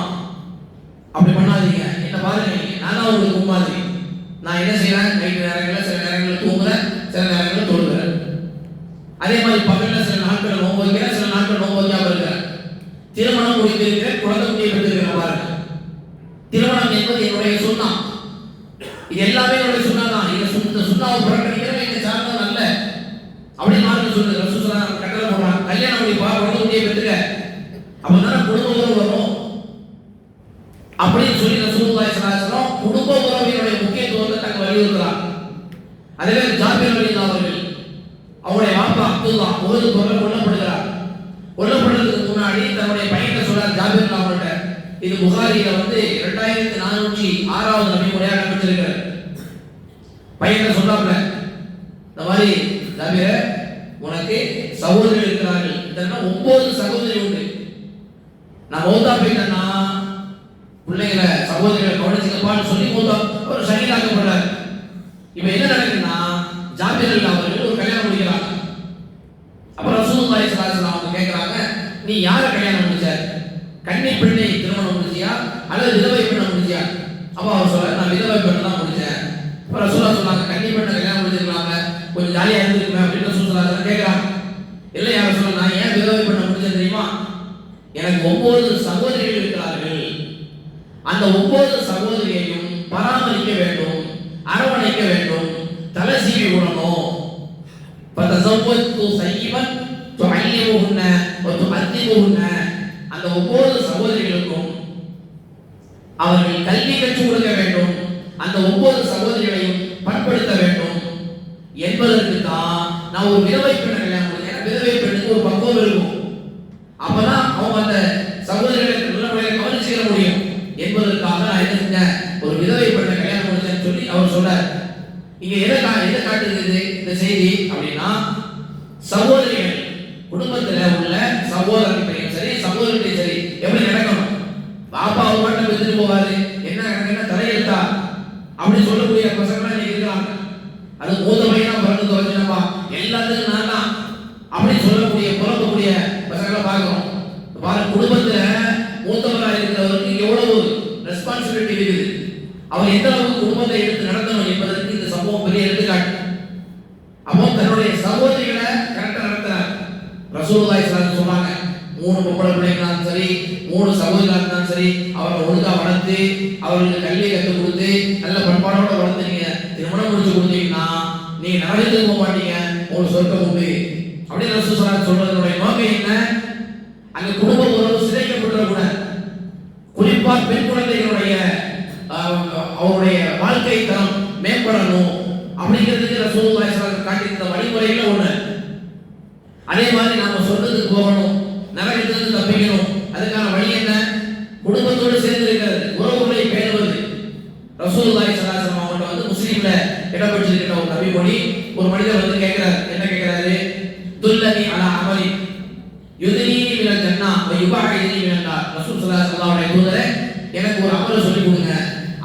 அப்படி பண்ணாதீங்க, என்ன பாருங்க, நான் தான் உங்களுக்கு முன்மாதிரி. நான் என்ன செய்யறேன், நைட்டு நேரங்களில் சில நேரங்களில் தூங்குறேன், சில நேரங்களில் தொழுகிறேன். அதே மாதிரி பகல்ல சில நாட்கள் நோன்பு வைக்கிறேன், சில நாட்கள் நோன்பு வைக்காம இருக்கிறேன். திருமணம் முடித்திருக்கிறேன், குழந்தை குட்டியை பெற்றிருக்கிறேன். பாருங்க, திருமணம் என்பது என்னுடைய சுன்னா. இது எல்லாமே என்னுடைய சுன்னா தான். இந்த சுன்னாவை புறக்கணிக்கிறவன் இந்த சார்ந்தவன் அல்ல அப்படின்னு மார்க்கம் சொல்லுது. ரசூல் ஸல்லல்லாஹு கட்டளை போடுறாங்க, கல்யாணம் முடிப்பா, குழந்தை குட்டியை பெற்றுக்க, அப்பதான் குடும்ப உறவு வரும் அப்படின்னு சொல்லி ரசூலுல்லாஹி ஸல்லல்லாஹு அலைஹி வஸல்லம் குடும்ப உறவினுடைய முக்கியத்துவத்தை தங்க வலியுறுத்துறாங்க. அதே ஜாபிர் ரலியல்லாஹு அவர்கள், அவருடைய வாப்பா அப்துல்லா உஹது போர்ல கொல்லப்படுகிறார். கொல்லப்படுறதுக்கு முன்னாடி தன்னுடைய பையனை சொல்றார் ஜாபிர் அவங்கள்ட்ட. இது புகாரியில 2406வது நபிமுறையாக அமைச்சிருக்கிறார். பையனை சொல்றாப்ல, இந்த மாதிரி ஜாபிர், உனக்கு சகோதரிகள் இருக்கிறார்கள், இதெல்லாம் 9 சகோதரி உண்டு. நான் மௌத்தா போயிட்டேன்னா பிள்ளைகளை சகோதரிகளை கவனிச்சுக்கப்பான்னு சொல்லி ஒரு ஷஹீதாக்கப்படுறாரு. இப்ப என்ன நடக்குதுன்னா, ஜாபிர் அவர்கள் ஒரு கல்யாணம் முடிக்கிறாங்க. அப்ப ரசூலுல்லாஹி ஸல்லல்லாஹு அலைஹி வஸல்லம் அவங்க கேட்கறாங்க, நீ யாரை கல்யாணம் முடிச்ச? கன்னி பெண்ணை திருமணம் முடிச்சியா அல்லது விதவை பெண்ணை முடிச்சியா? அப்ப அவர் சொல்றாரு, நான் விதவை பெண்ணை தான் முடிச்சேன். அப்ப ரசூலுல்லாஹி சொன்னாங்க, கன்னி பெண்ணை கல்யாணம் முடிச்சிருக்கலாமே, கொஞ்சம் ஜாலியா இருந்திருக்குமே அப்படின்னு ரசூலுல்லாஹி கேட்கறாங்க. இல்லை யாரும் சொல்ல, நான் ஏன் விதவை பெண்ணை முடிச்சேன் தெரியுமா? எனக்கு 9 சகோதரிகள் இருக்கிறார்கள். அந்த 9 சகோதரியையும் பராமரிக்க வேண்டும், அரவணைக்க வேண்டும், தலை சீவி விடணும். அந்த 9 சகோதரிகளுக்கும் அவர்கள் கல்வி கற்றுக் கொடுக்க வேண்டும், அந்த 9 சகோதரிகளையும் பண்படுத்த வேண்டும் என்பதற்கு தான் நான் ஒரு விதவை பெண்ணை கல்யாணம் முடிச்சேன். விதவை பெண்ணுக்கு ஒரு பக்குவம் இருக்கும், அப்பதான் அவங்க அந்த சகோதரிகளுக்கு நல்ல முறையில் கவனிச்சுக்க முடியும் என்பதற்காக நான் என்ன செஞ்சேன், ஒரு விதவை பெண்ணை கல்யாணம் முடிச்சேன்னு சொல்லி அவர் சொல்றார். இங்க எதை காட்டுகிறது இந்த செய்தி அப்படின்னா, சகோதரிகள் குடும்பத்துல உள்ள சகோதரர்களையும் சரி சகோதரிகளையும் சரி எப்படி நடக்கணும். பாப்பா மட்டும் பெற்றுட்டு போகாது, என்ன தலையெழுத்தா அப்படின்னு சொல்லக்கூடிய பசங்க இருக்கிறாங்க. அது மூத்த பையனா பிறந்து தோச்சினப்பா, எல்லாத்துக்கும் நான் தான் அப்படின்னு சொல்லக்கூடிய புறப்பக்கூடிய பசங்களை பார்க்கிறோம். குடும்பத்துல மூத்தவராக இருக்கிறவருக்கு எவ்வளவு ரெஸ்பான்சிபிலிட்டி இருக்குது, அவர் எந்த அளவுக்கு குடும்பத்தை எடுத்து நடத்தணும் என்பதற்கு இந்த சம்பவம் பெரிய எடுத்துக்காட்டு. அப்போ தன்னுடைய சகோதரிகளை கரெக்டா நடத்துறார். ரசூலுல்லாஹி ஸல்லல்லாஹு அலைஹி வஸல்லம் சொன்னாங்க, 3 பொம்பளை பிள்ளைங்களாலும் சரி 3 சகோதரிகளா இருந்தாலும் சரி அவரை ஒழுங்கா வளர்த்து அவர்களுக்கு கல்வி கற்றுக் கொடுத்து நல்ல பண்பாடோட வளர்த்து நீங்க திருமணம் முடிச்சு கொடுத்தீங்கன்னா நீங்க நரகத்துக்கு போக மாட்டீங்க, உங்களுக்கு சொர்க்கம் உண்டு அப்படின்னு ரசூல் ஸல்லல்லாஹு அலைஹி வஸல்லம் சொல்றதுடைய நோக்கம் என்ன? அங்க குடும்ப உறவு சிதைக்கப்பட்டுறக்கூடாது. குறிப்பா பெண் குழந்தைகளுடைய அவருடைய வாழ்க்கை தரம் மேம்படணும் அப்படிங்கிறதுக்கு ரசூலுல்லாஹி ஸல்லல்லாஹு அலைஹி வஸல்லம் காட்டியிருந்த வழிமுறையில ஒண்ணு. அதே மாதிரி நாம சொர்க்கத்துக்கு போகணும், நரகத்திலிருந்து தப்பிக்கணும், அதுக்கான வழி என்ன? குடும்பத்தோடு சேர்ந்து இருக்கிறது, உறவுகளை பேணுவது. ரசூலுல்லாஹி ஸல்லல்லாஹு அலைஹி வஸல்லம் அவங்க முஸ்லிம்ல இடம்பெற்றிருக்கிற ஒரு நபிமொழி. ஒரு மனிதர் கேட்கிறார், என்ன கேட்கிறாரு? துல்லனி அலா அமலி யுத்னீனி மினல் ஜன்னah வ யுபஇதுனி மினன் நார். ரசூல் ஸல்லல்லாஹு அலைஹி வஸல்லம் எனக்கு ஒரு அமலை சொல்லி கொடுங்க,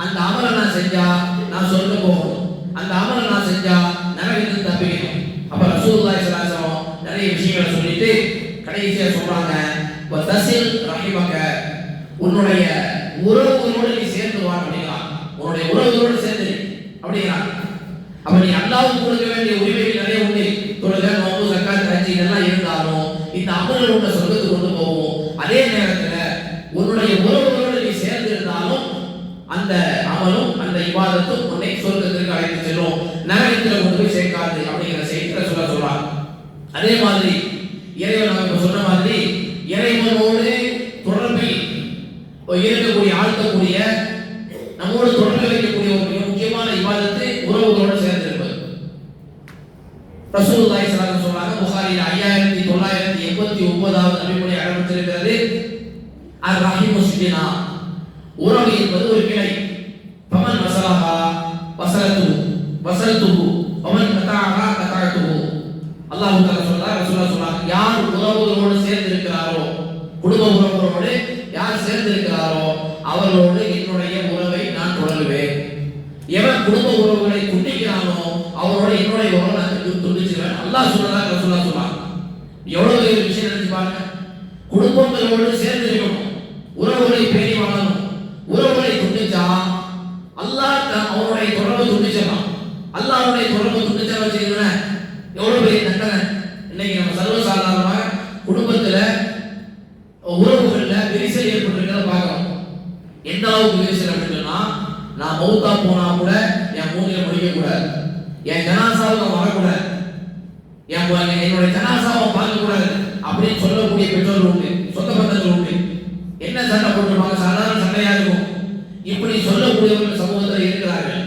அந்த அமலை நான் செஞ்சா நான் சொர்க்கம் போகணும், அந்த அமலை நான் செஞ்சா நரகத்திலிருந்து தப்பிக்கணும். அப்ப ரசூலுல்லாஹி ஸல்லல்லாஹு அலைஹி வஸல்லம் நிறைய விஷயங்களை சொல்லிட்டு கடைசியா சொல்றாங்க, வதஸில் ரஹிமக, உன்னுடைய உறவுகளோடு நீ சேர்ந்து வா அப்படிங்கிறான். உன்னுடைய உறவுகளோடு சேர்ந்து அப்படிங்கிறான். அப்ப நீ அல்லாஹ்வுக்கு கொடுக்க வேண்டிய உரிமைகள் நிறைய உண்டு. தொழுகை, நோன்பு, ஜக்காத், ஹஜ் இதெல்லாம் இருந்தாலும் இந்த அமல்கள் உன்னை சொர்க்கத்துக்கு கொண்டு போகும். அதே நேரத்துல உன்னுடைய உறவுகளோடு நீ சேர்ந்து இருந்தாலும் அந்த அமலும் அந்த இபாதத்தும் உன்னை சொர்க்கத்திற்கு அழைத்து செல்லும், நரகத்தில் கொண்டு போய் சேர்க்காது அப்படிங்கிற செய்தியை சொல்றாங்க. அதே மாதிரி இறைவன் நமக்கு சொன்ன மாதிரி இறைவனோடு தொடர்பில் இருக்கக்கூடிய ஆழ்த்தக்கூடிய நம்மோடு தொடர்பு வைக்கக்கூடிய ஒரு மிக முக்கியமான இபாதத்து உறவுகளோடு சேர்ந்திருப்பது. ரசூலுல்லாஹி ஸல்லல்லாஹு அலைஹி வஸல்லம் சொல்றாங்க, புகாரியில் 5989வது நபிமொழி இடம்பெற்றிருக்கிறது, அர்-ரஹீமு ஸிஜ்னா, உறவு என்பது ஒரு கிளை. பமன் வஸலஹா வஸல்துஹு பமன் கதஅஹா கதஅதுஹு. அல்லாஹ் தஆலா சொல்றார், ரசூலுல்லாஹ் சொல்றாங்க, யார் உறவுகளோடு சேர்ந்து இருக்கிறாரோ, குடும்ப உறவுகளோடு யார் சேர்ந்து இருக்கிறாரோ அவர்களோடு என்னுடைய உறவை நான் தொடருவேன். எவன் குடும்ப உறவுகளை துண்டிக்கிறானோ அவரோட என்னுடைய உறவை நான் துண்டிச்சிருவேன். அல்லாஹ் சொல்றார், ரசூலுல்லாஹ் சொல்றாங்க. எவ்வளவு பெரிய விஷயம் நினைச்சு பாருங்க. குடும்பங்களோடு சேர்ந்து இருக்கணும், உறவுகளை பேணி வாழணும். உறவுகளை துண்டிச்சா அல்லாஹ் அவனுடைய தொடர்பை துண்டிச்சிடலாம். அல்லாஹ்வுடைய தொடர்பை துண்டிச்சா வச்சுக்கிறேன் எவ்வளவு பெரிய தண்டனை. இன்னைக்கு நம்ம சர்வசாதாரணமாக குடும்பத்துல உறவுகள்ல விரிசல் ஏற்பட்டிருக்கிறத பார்க்கிறோம். எந்த அளவுக்கு விரிசல் அப்படின்னா, நான் மௌத்தா போனா கூட என் மூலையில முடிக்க கூடாது, என் ஜனாசாவை வரக்கூடாது, என்னுடைய ஜனாசாவை பார்க்க கூடாது அப்படின்னு சொல்லக்கூடிய பெற்றோர்கள் உண்டு, சொந்த பந்தங்கள் உண்டு. என்ன சண்டை போட்டுருப்பாங்க, சாதாரண சண்டையா இருக்கும். இப்படி சொல்லக்கூடியவர்கள் சமூகத்தில் இருக்கிறார்கள்.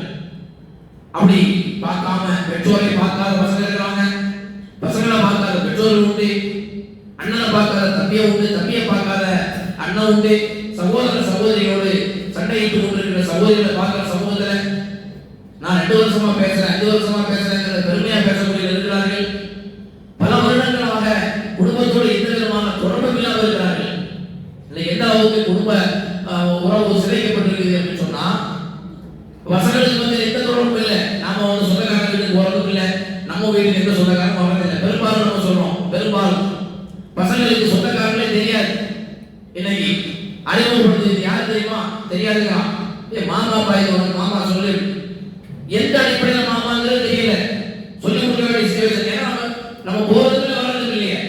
அப்படி பார்க்காம பெற்றோரை பார்க்காத பசங்க இருக்கிறாங்க, பசங்களை பார்க்காத பெற்றோர்கள் உண்டு, அண்ணனை பார்க்காத தம்பியை உண்டு, தம்பியை பார்க்காத அண்ணன் உண்டு, சகோதர சகோதரிகளோடு சண்டையிட்டு கொண்டிருக்கிற சகோதரிகளை பார்க்கிற சமூகத்துல நான் 2 வருஷமா பேசுறேன் 5 வருஷமா பேசுறேங்கிற பெருமையா பேசக்கூடிய இருக்கிறார்கள். பல வருடங்களாக குடும்பத்தோடு எந்த விதமான தொடர்பும் இல்லாமல் இருக்கிறார்கள். எந்த அளவுக்கு குடும்ப உறவு சிதைக்கப்பட்டிருக்குது அப்படின்னு சொன்னா, பசங்களுக்கு வந்து எந்த தொடர்பும் இல்லை. நாம வந்து சொந்தக்காரங்க வீட்டுக்கு போறதும் இல்லை, நம்ம வீட்டுக்கு எந்த சொந்தக்காரங்க வர்றதில்லை. பெரும்பாலும் நம்ம சொல்றோம், பெரும்பாலும் பசங்களுக்கு சொந்தக்காரங்களே தெரியாது. இன்னைக்கு அறிமுகப்படுத்துறது யாரு தெரியுமா, தெரியாதுங்க. மாமா பாய் மாமா சொல்லு, எந்த அடிப்படையில் மாமாங்கிறது தெரியல, சொல்லி கொடுக்க வேண்டிய சிச்சுவேஷன். ஏன்னா நம்ம போறதுக்கு வர்றதுக்கு இல்லையே.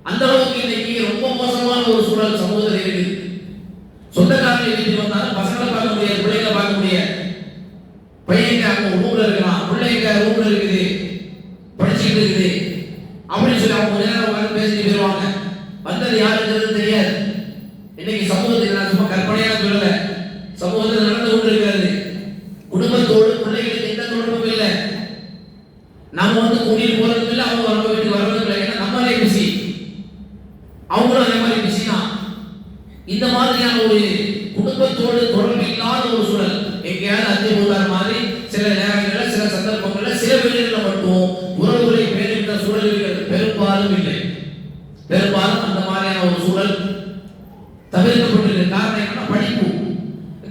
அந்த அளவுக்கு இன்னைக்கு ரொம்ப மோசமான ஒரு சூழல் சமூகத்தில் இருக்குது. சொந்தக்காரங்க வீட்டுக்கு வந்தாலும் பசங்களை பார்க்க முடியாது, பிள்ளைகளை பார்க்க முடியாது. பையங்க அவங்க ரூம்ல இருக்கலாம், பிள்ளைங்க ரூம்ல இருக்குது, படிச்சுட்டு இருக்குது அப்படின்னு சொல்லி அவங்க நேரம் உட்காந்து பேசிட்டு போயிடுவாங்க. வந்தது யாருங்கிறது தெரியாது. இன்னைக்கு சமூகத்தில் நான் சும்மா கற்பனையா சொல்லல, சமூகத்தில் நடந்து கொண்டு இருக்கிறது. குடும்பத்தோடு பிள்ளைகளுக்கு எந்த தொடர்பும் இல்லை. நம்ம வந்து கூட்டிட்டு போறதும் இல்லை, அவங்க நம்ம வீட்டுக்கு வர்றதும் இல்லை. ஏன்னா நம்மளே பிஸி, அவங்களும் அதே மாதிரி பிஸி தான். இந்த மாதிரியான ஒரு குடும்பத்தோடு தொடர்பு இல்லாத ஒரு சூழல் எங்கேயாவது அஞ்சு போதாத மாதிரி சில நேரங்களில் சில சந்தர்ப்பங்களில் சில வீடுகளில் மட்டும் உறவுகளை பேருகின்ற சூழல் இருக்கிறது. பெரும்பாலும் இல்லை. பெரும்பாலும் அந்த மாதிரியான ஒரு சூழல் தவிர்க்கப்பட்டிருக்கு. காரணம் என்னன்னா படிப்பு.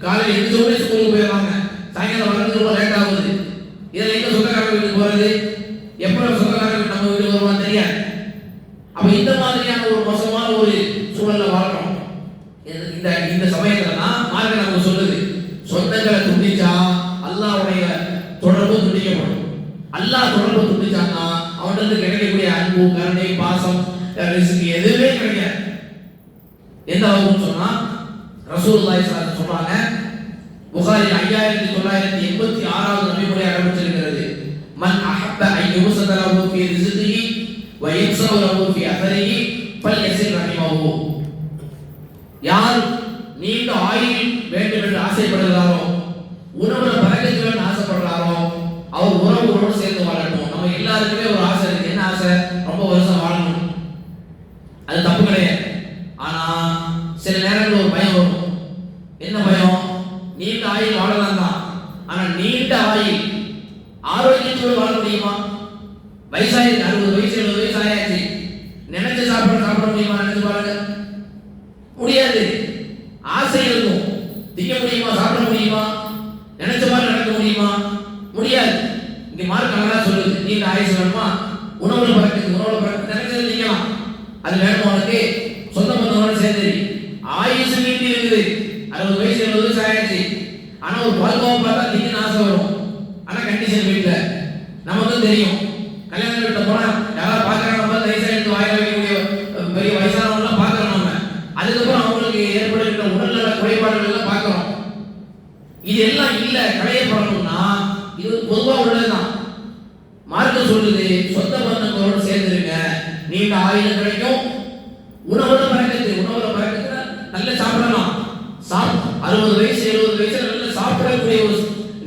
காலையில் எந்த ஸ்கூலுக்கு போயிடுவாங்க, சாயங்காலம் வர்றது ரொம்ப லேட் ஆகுது. இதில் எங்க சொந்தக்காரங்க வீட்டுக்கு போறது, எப்போ சொந்தக்காரங்க நம்ம வீட்டுக்கு வருவான்னு தெரியாது. அப்ப இந்த மாதிரியான ஒரு மோசமான ஒரு சூழல்ல வாழ்றோம். இந்த சமயத்துல தான் மார்க்கம் நமக்கு சொல்லுது, சொந்தங்களை துண்டிச்சா அல்லாஹ்வுடைய தொடர்பு துண்டிக்கப்படும். அல்லாஹ் தொடர்பு துண்டிச்சான்னா அவனுக்கு கிடைக்கக்கூடிய அன்பு, கருணை, பாசம், ரிஸ்க் எதுவுமே கிடைக்காது. எந்த அளவுன்னு சொன்னா ரசூலுல்லாஹி ஸல்லல்லாஹு அலைஹி வஸல்லம் சொல்றாங்க, புகாரி 5986வது நபிமொழி இடம்பெற்றிருக்கிறது, மன் அஹப்ப அன் யுஸத லஹு ஃபீ ரிஸ்கிஹி வ யுஸர லஹு ஃபீ அஸரிஹி ஃபல்யஸில் ரஹிமஹு. யார் நீண்ட ஆயுள் வேண்டும் என்று ஆசைப்படுகிறாரோ, உணவுல பறக்கத்து வேண்டும் ஆசைப்படுறாரோ, அவர் உறவுகளோடு சேர்ந்து வாழணும். நம்ம எல்லாருக்குமே ஒரு ஆசை இருக்கு. என்ன ஆசை? ரொம்ப வருஷம் வாழணும். அது தப்பு கிடையாது. ஆனா சில நேரங்களில் ஒரு பயம் வரும். என்ன பயம்? நீண்ட ஆயுள் வாழலாம் தான், ஆனா நீண்ட ஆயுள் ஆரோக்கியத்தோடு வாழ முடியுமா? வயசாயிருக்கு, 60 வயசு 70 வயசு ஆயாச்சு, நினைச்ச சாப்பிட முடியுமா? நினைச்சு பாருங்க, முடியாது. ஆசை இருக்கும், திங்க முடியுமா? சாப்பிட முடியுமா? நினைச்ச மாதிரி நடக்க முடியுமா? முடியாது. இங்க மார்க் அழகா சொல்லுது, நீண்ட ஆயுசு வேணுமா? உணவுல பறக்குது, நினைச்சது நீங்கலாம். அது வேணுமா? உனக்கு சொந்த பந்தங்களோட சேர்ந்து ஆயுசு நீட்டி இருக்குது, 60 வயசு 70 வயசு ஆயிடுச்சு. ஆனா ஒரு பால்கோவா பார்த்தா திடீர்னு ஆசை வரும். ஆனா கண்டிஷன் வீட்டுல நமக்கு தெரியும். கல்யாண வீட்டுல போனா யாராவது பாக்குறாங்க லைசா எடுத்து வாயில வைக்கக்கூடிய பெரிய வயசானவங்க எல்லாம் பாக்குறோம் நம்ம. அதுக்கப்புறம் அவங்களுக்கு ஏற்படுகின்ற உடல்நல குறைபாடுகள் எல்லாம் பார்க்கிறோம். இது எல்லாம் இல்ல களையப்படணும்னா இது பொதுவா உள்ளதுதான். மார்க்கம் சொல்லுது சொந்த பந்தங்களோடு சேர்ந்துருங்க, நீண்ட ஆயுள் கிடைக்கும். உணவுல பறக்கத்து நல்ல சாப்பிடலாம். 60 வயசு 70 வயசுல நல்ல சாப்பிடக்கூடிய ஒரு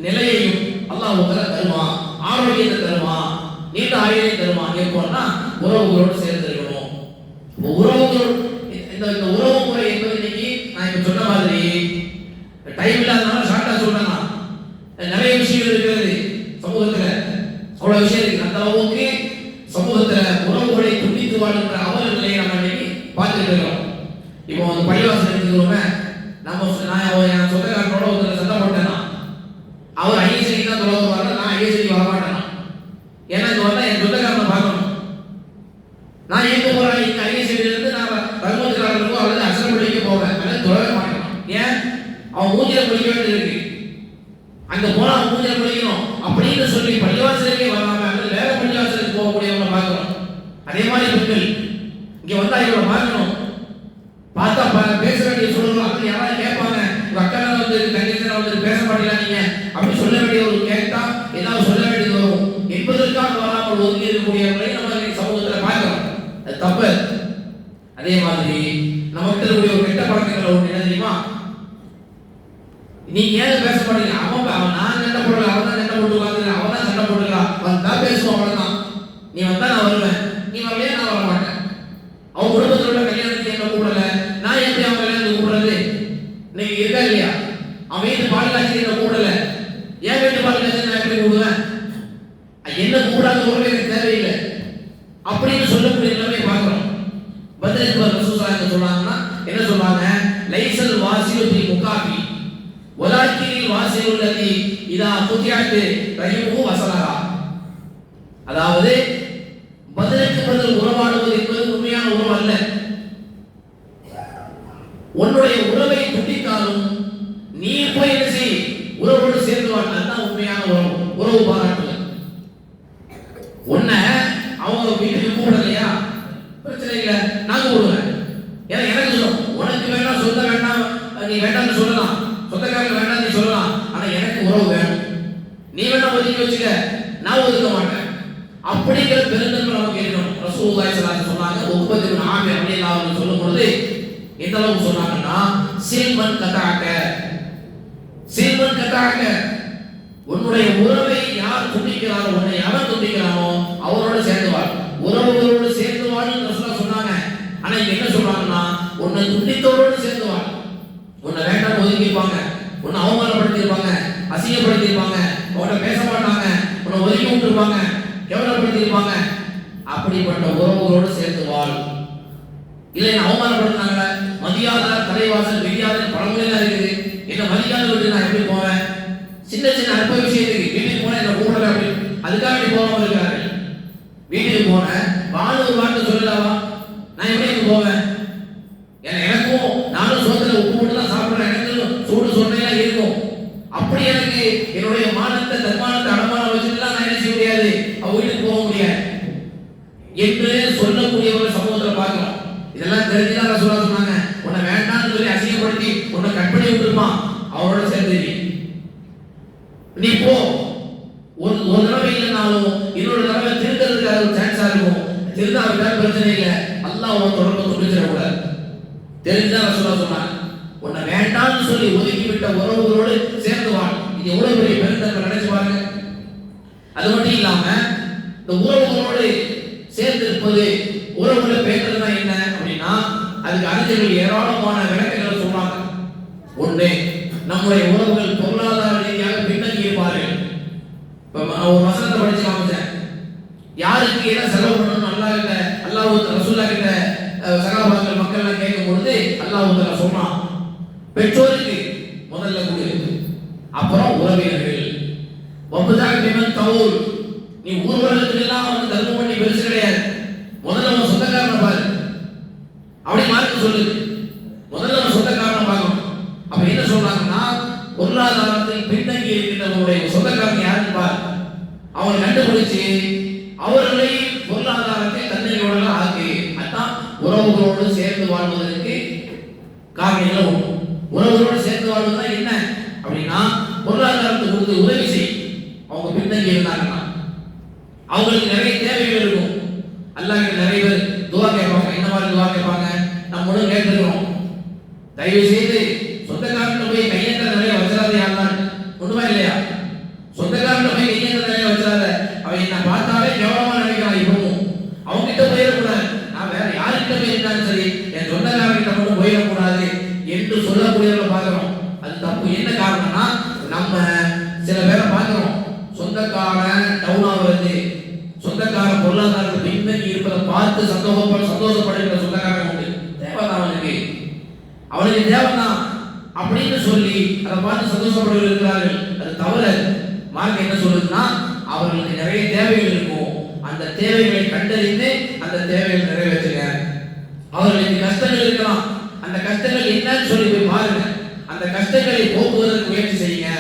நிலையையும் அல்லாஹ் தருவான், ஆரோக்கியத்தை தருவான், நீண்ட ஆயுளை தருவான். எப்போன்னா உறவுகளோடு சேர்ந்துருக்கணும். உறவுகளோடு இந்த உறவு முறை என்பது இன்னைக்கு நான் இப்ப சொன்ன மாதிரி டைம் இல்லாதனால ஷார்ட்டா சொல்றேன். நிறைய விஷயம் இருக்கிறது சமூகத்துல, அவ்வளவு விஷயம் இருக்கு. அந்த அளவுக்கு சமூகத்துல உறவுகளை துண்டித்து வாழ்கின்ற அவல நிலையை நம்ம இன்னைக்கு பார்த்துட்டு இருக்கோம். இப்போ அந்த பள்ளிவாசல் எடுத்துக்கிறோமே, நான் என் சொந்தக்காரனோட ஒருத்தர் சண்டை போட்டேன்னா அவர் ஐஎஸ்ஐக்கு தான் தொலை வருவாங்க, நான் ஐஎஸ்ஐக்கு வர மாட்டேன்னா. ஏன்னா இங்க வந்தா என் சொந்தக்காரனை பார்க்கணும். நான் எங்க போறேன், இங்க ஐஎஸ்ஐல இருந்து நான் ரகுமதிக்காரனுக்கோ அல்லது அசல் பள்ளிக்கு போவேன், அல்லது தொலைவே மாட்டேன். ஏன்? அவன் மூஞ்சில படிக்க வேண்டியது இருக்கு. அங்க போனா அவன் மூஞ்சில படிக்கணும் அப்படின்னு சொல்லி பள்ளிவாசலுக்கே வராம அல்லது வேற பள்ளிவாசலுக்கு போகக்கூடியவங்களை பார்க்கணும். அதே மாதிரி பெண்கள் இங்க வந்தா இவங்களை பார்க்கணும். பார்த்தா பேச வேண்டிய சூழல் அப்படி யாராவது கேட்பாங்க, உங்க அக்கா வந்து தங்கச்சி வந்து பேச மாட்டீங்களா நீங்க அப்படி சொல்ல வேண்டிய ஒரு கேட்டா ஏதாவது சொல்ல வேண்டியது வரும் என்பதற்காக வராமல் ஒதுங்கி இருக்கக்கூடியவர்களை நம்ம சமூகத்துல பார்க்கிறோம். அது தப்பு. அதே மாதிரி நமக்கு இருக்கக்கூடிய ஒரு கெட்ட பழக்கங்கள் ஒன்று என்ன தெரியுமா? நீங்க ஏன் பேச மாட்டீங்க? அவன் நான் சண்டை போடல, அவன் தான் சண்டை போட்டு வாங்க, அவன் தான் சண்டை போட்டுக்கலாம், வந்தா பேசுவான், அவ்வளவுதான். நீ வந்தா நான் வருவேன், நீ வரலையா நான் வர மாட்டேன். அவன் குடும்பத்தோட கல்யாணத்துக்கு என்ன கூடல, நான் எப்படி அவன் கல்யாணத்துக்கு கூடுறது? இன்னைக்கு இருக்கா இல்லையா? அவன் வீட்டு பால் என்ன கூடல, என் வீட்டு பால் நான் எப்படி கூடுவேன்? என்ன கூடாத உறவு எனக்கு தேவையில்லை அப்படின்னு சொல்லக்கூடிய நிலைமை பார்க்கிறோம். பதிலுக்கு ரசூலுல்லாஹி சொல்றாங்கன்னா என்ன சொல்றாங்க? லைசல் வாசிலு பி முகாபி வலாக்கினில் வாசிலுல்லதி இதா குதியாத்து ரஹிமுஹு வஸலஹா. அதாவது பதிலுக்கு பதில் உறவாடுவது என்பது உண்மையான உறவு அல்ல. உன்னுடைய உறவை துண்டித்தாலும் நீ போய் என்ன செய், உறவோடு சேர்ந்துவான். அதுதான் உண்மையான உறவு. உறவு பாராட்டுவது. உன்னை அவங்க வீட்டுக்கு கூப்பிடலையா, பிரச்சனை இல்லை, நான் கூப்பிடுவேன். ஏன்னா எனக்கு சொல்லும், உனக்கு வேண்டாம் சொந்த வேண்டாம் நீ வேண்டாம்னு சொல்லலாம், சொந்தக்காரங்க வேண்டாம் நீ சொல்லலாம், ஆனா எனக்கு உறவு வேணும். நீ வேணா ஒதுக்கி வச்சுக்க, நான் ஒதுக்க மாட்டேன் அப்படிங்கிற பெருந்தன்மை நமக்கு இருக்கணும். ரசூலுல்லாஹி ஸல்லல்லாஹு அலைஹி வஸல்லம் சொன்னாங்க, உக்பத் இப்னு ஆமிர் ரலியல்லாஹு அன்ஹு சொல்லும் பொழுது எந்த அளவுக்கு சொன்னாங்கன்னா, சில்மன் கதாக்க உன்னுடைய உறவை யார் துண்டிக்கிறாரோ, உன்னை யார் துண்டிக்கிறானோ அவரோட சேர்ந்துவார். உறவுகளோடு சேர்ந்துவார்னு ரசூலுல்லாஹ் சொன்னாங்க. ஆனா இங்க என்ன சொல்றாங்கன்னா, உன்னை துண்டித்தவரோடு சேர்ந்துவார். உன்னை வேண்டாம் ஒதுக்கிப்பாங்க, உன்னை அவமானப்படுத்திருப்பாங்க, அசிங்கப்படுத்திருப்பாங்க, உன்னை பேச மாட்டாங்க, உன்னை ஒதுக்கி விட்டுருப்பாங்க, கேவலப்படுத்திருப்பாங்க. அப்படிப்பட்ட உறவுகளோடு சேர்ந்து வாழ். இல்லை அவமானப்படுத்தினாங்க, மதியாத தலைவாசல் வெடியாத பழமொழியெல்லாம் இருக்குது. என்ன மதியாத விட்டு நான் எப்படி போவேன்? சின்ன சின்ன அற்ப விஷயத்துக்கு வீட்டுக்கு போன என்ன கூப்பிடல அப்படி அதுக்காக நீ போகாம இருக்காரு. வீட்டுக்கு போன ஒரு வார்த்தை சொல்லலாமா? நான் எப்படி போவேன்? எனக்கும் நானும் சோதனை உப்பு போட்டு தான் சாப்பிடுறேன், எனக்கு சூடு சொன்னையெல்லாம் இருக்கும். அப்படி எனக்கு என்னுடைய மானத்தை தன்மானத்தை அடமானம் வச்சுட்டுலாம் நான் என்ன செய்ய முடியாது, அவ வீட்டுக்கு போக முடியாது என்று சொல்லக்கூடியவர்கள் சமூகத்தில் பார்க்கிறோம். இதெல்லாம் தெரிஞ்சுதான் ரசூலுல்லாஹ் சொன்னாங்க, உன்னை வேண்டாம்னு சொல்லி அசிங்கப்படுத்தி உன்னை கட் பண்ணி விட்டுருப்பான், அவரோட சேர்ந்து நீ போ. ஒரு தடவை இல்லைனாலும் இன்னொரு தடவை திருத்தறதுக்கு ஒரு சான்ஸா இருக்கும். திருந்தாவிட்டால் பிரச்சனை இல்லை, அல்லாஹ் உன் தொடர்பு துண்டிச்சிடக்கூடாது. தெரிஞ்சுதான் ரசூலுல்லாஹ் சொன்னாங்க, உன்னை வேண்டாம்னு சொல்லி ஒதுக்கிவிட்ட உறவுகளோடு சேர்ந்து வாழ். இது எவ்வளவு பெரிய பெருந்தன்மை நினைச்சு பாருங்க. அது மட்டும் இல்லாம இந்த உறவுகளோடு சேர்ந்து இருப்பது, உறவுகளை பேசுறதுனா என்ன அப்படின்னா, அதுக்கு அறிஞர்கள் ஏராளமான விளக்கங்களை சொல்றாங்க. ஒண்ணு, நம்முடைய உறவுகள் பொருளாதார ரீதியாக பின்னங்கி இருப்பார்கள். ஒரு வசனத்தை படிச்சு காமிச்சேன், யாருக்கு என்ன செலவு பண்ணணும் அல்லாஹ் கிட்ட, அல்லாஹ் ரசூலுல்லாஹ் கிட்ட சகாபாக்கள் மக்கள் எல்லாம் கேட்கும் பொழுது அல்லாஹ் சொன்னான், பெற்றோருக்கு முதல்ல கொடுக்கு, அப்புறம் உறவினர்கள். வபுதாக பிமன் தவுல், நீ ஊர்வலத்துக்கு எல்லாம் வந்து தர்மம் பண்ணி பெருசு கிடையாது, முதல்ல உன் சொந்தக்காரனை பாரு அப்படி மார்க்கு சொல்லுது. முதல்ல உன் சொந்தக்காரனை பார்க்கணும். அப்ப என்ன பொருளாதாரத்தில் பின்தங்கி இருக்கின்றவருடைய சொந்தக்காரங்க யாருன்னு பார். அவங்க கண்டுபிடிச்சு அவர்களை பொருளாதாரத்தை தன்னையோட ஆக்கி, அதான் உறவுகளோடு சேர்ந்து வாழ்வதற்கு காரணங்கள் உண்டு. உறவுகளோடு சேர்ந்து வாழ்வதுனா என்ன அப்படின்னா, பொருளாதாரத்தை கொடுத்து உதவி செய். அவங்க பின்தங்கி இருந்தாங்கன்னா அவங்களுக்கு நிறைய தேவைகள் இருக்கும். அல்லாஹ் நிறைய பேர் துவா கேட்பாங்க. என்ன மாதிரி துவா கேட்பாங்க? நம்மளும் கேட்டுக்கிறோம். தயவு செய்து சொந்தக்காரன் போய் கையேற்ற நிறைய வச்சிடாத. யாருதான் ஒண்ணுமா இல்லையா? சொந்தக்காரன் போய் கையேற்ற நிறைய வச்சிடாத. அவன் என்ன பார்த்தாலே கேவலமா நினைக்கிறான். இப்பவும் அவங்க கிட்ட போயிடக்கூடாது. நான் வேற யாருக்கிட்ட போயிருந்தாலும் சரி, என் சொந்தக்காரர்கிட்ட மட்டும் போயிடக்கூடாது என்று சொல்லக்கூடியவர்களை பார்க்கிறோம். அது தப்பு. என்ன காரணம்னா, நம்ம சில பேரை பார்க்கிறோம், சொந்தக்காரன் டவுன் ஆகுறது, சொந்தக்காரன் பொருளாதாரத்தை பின்தங்கி இருப்பதை பார்த்து சந்தோஷப்படுகிற சொந்தக்காரன் உண்டு. தேவைதான் அவனுக்கு தேவைதான் அப்படின்னு சொல்லி அதை பார்த்து சந்தோஷப்பட்டு இருக்கிறார்கள். அது தவிர மார்க்கம் என்ன சொல்லுதுன்னா, அவர்களுக்கு நிறைய தேவைகள் இருக்கும். அந்த தேவைகளை கண்டறிந்து அந்த தேவைகளை நிறைவேற்றுங்க. அவர்களுக்கு கஷ்டங்கள் இருக்கலாம். அந்த கஷ்டங்கள் என்னன்னு சொல்லி போய் பாருங்க. அந்த கஷ்டங்களை போக்குவதற்கு முயற்சி செய்யுங்க.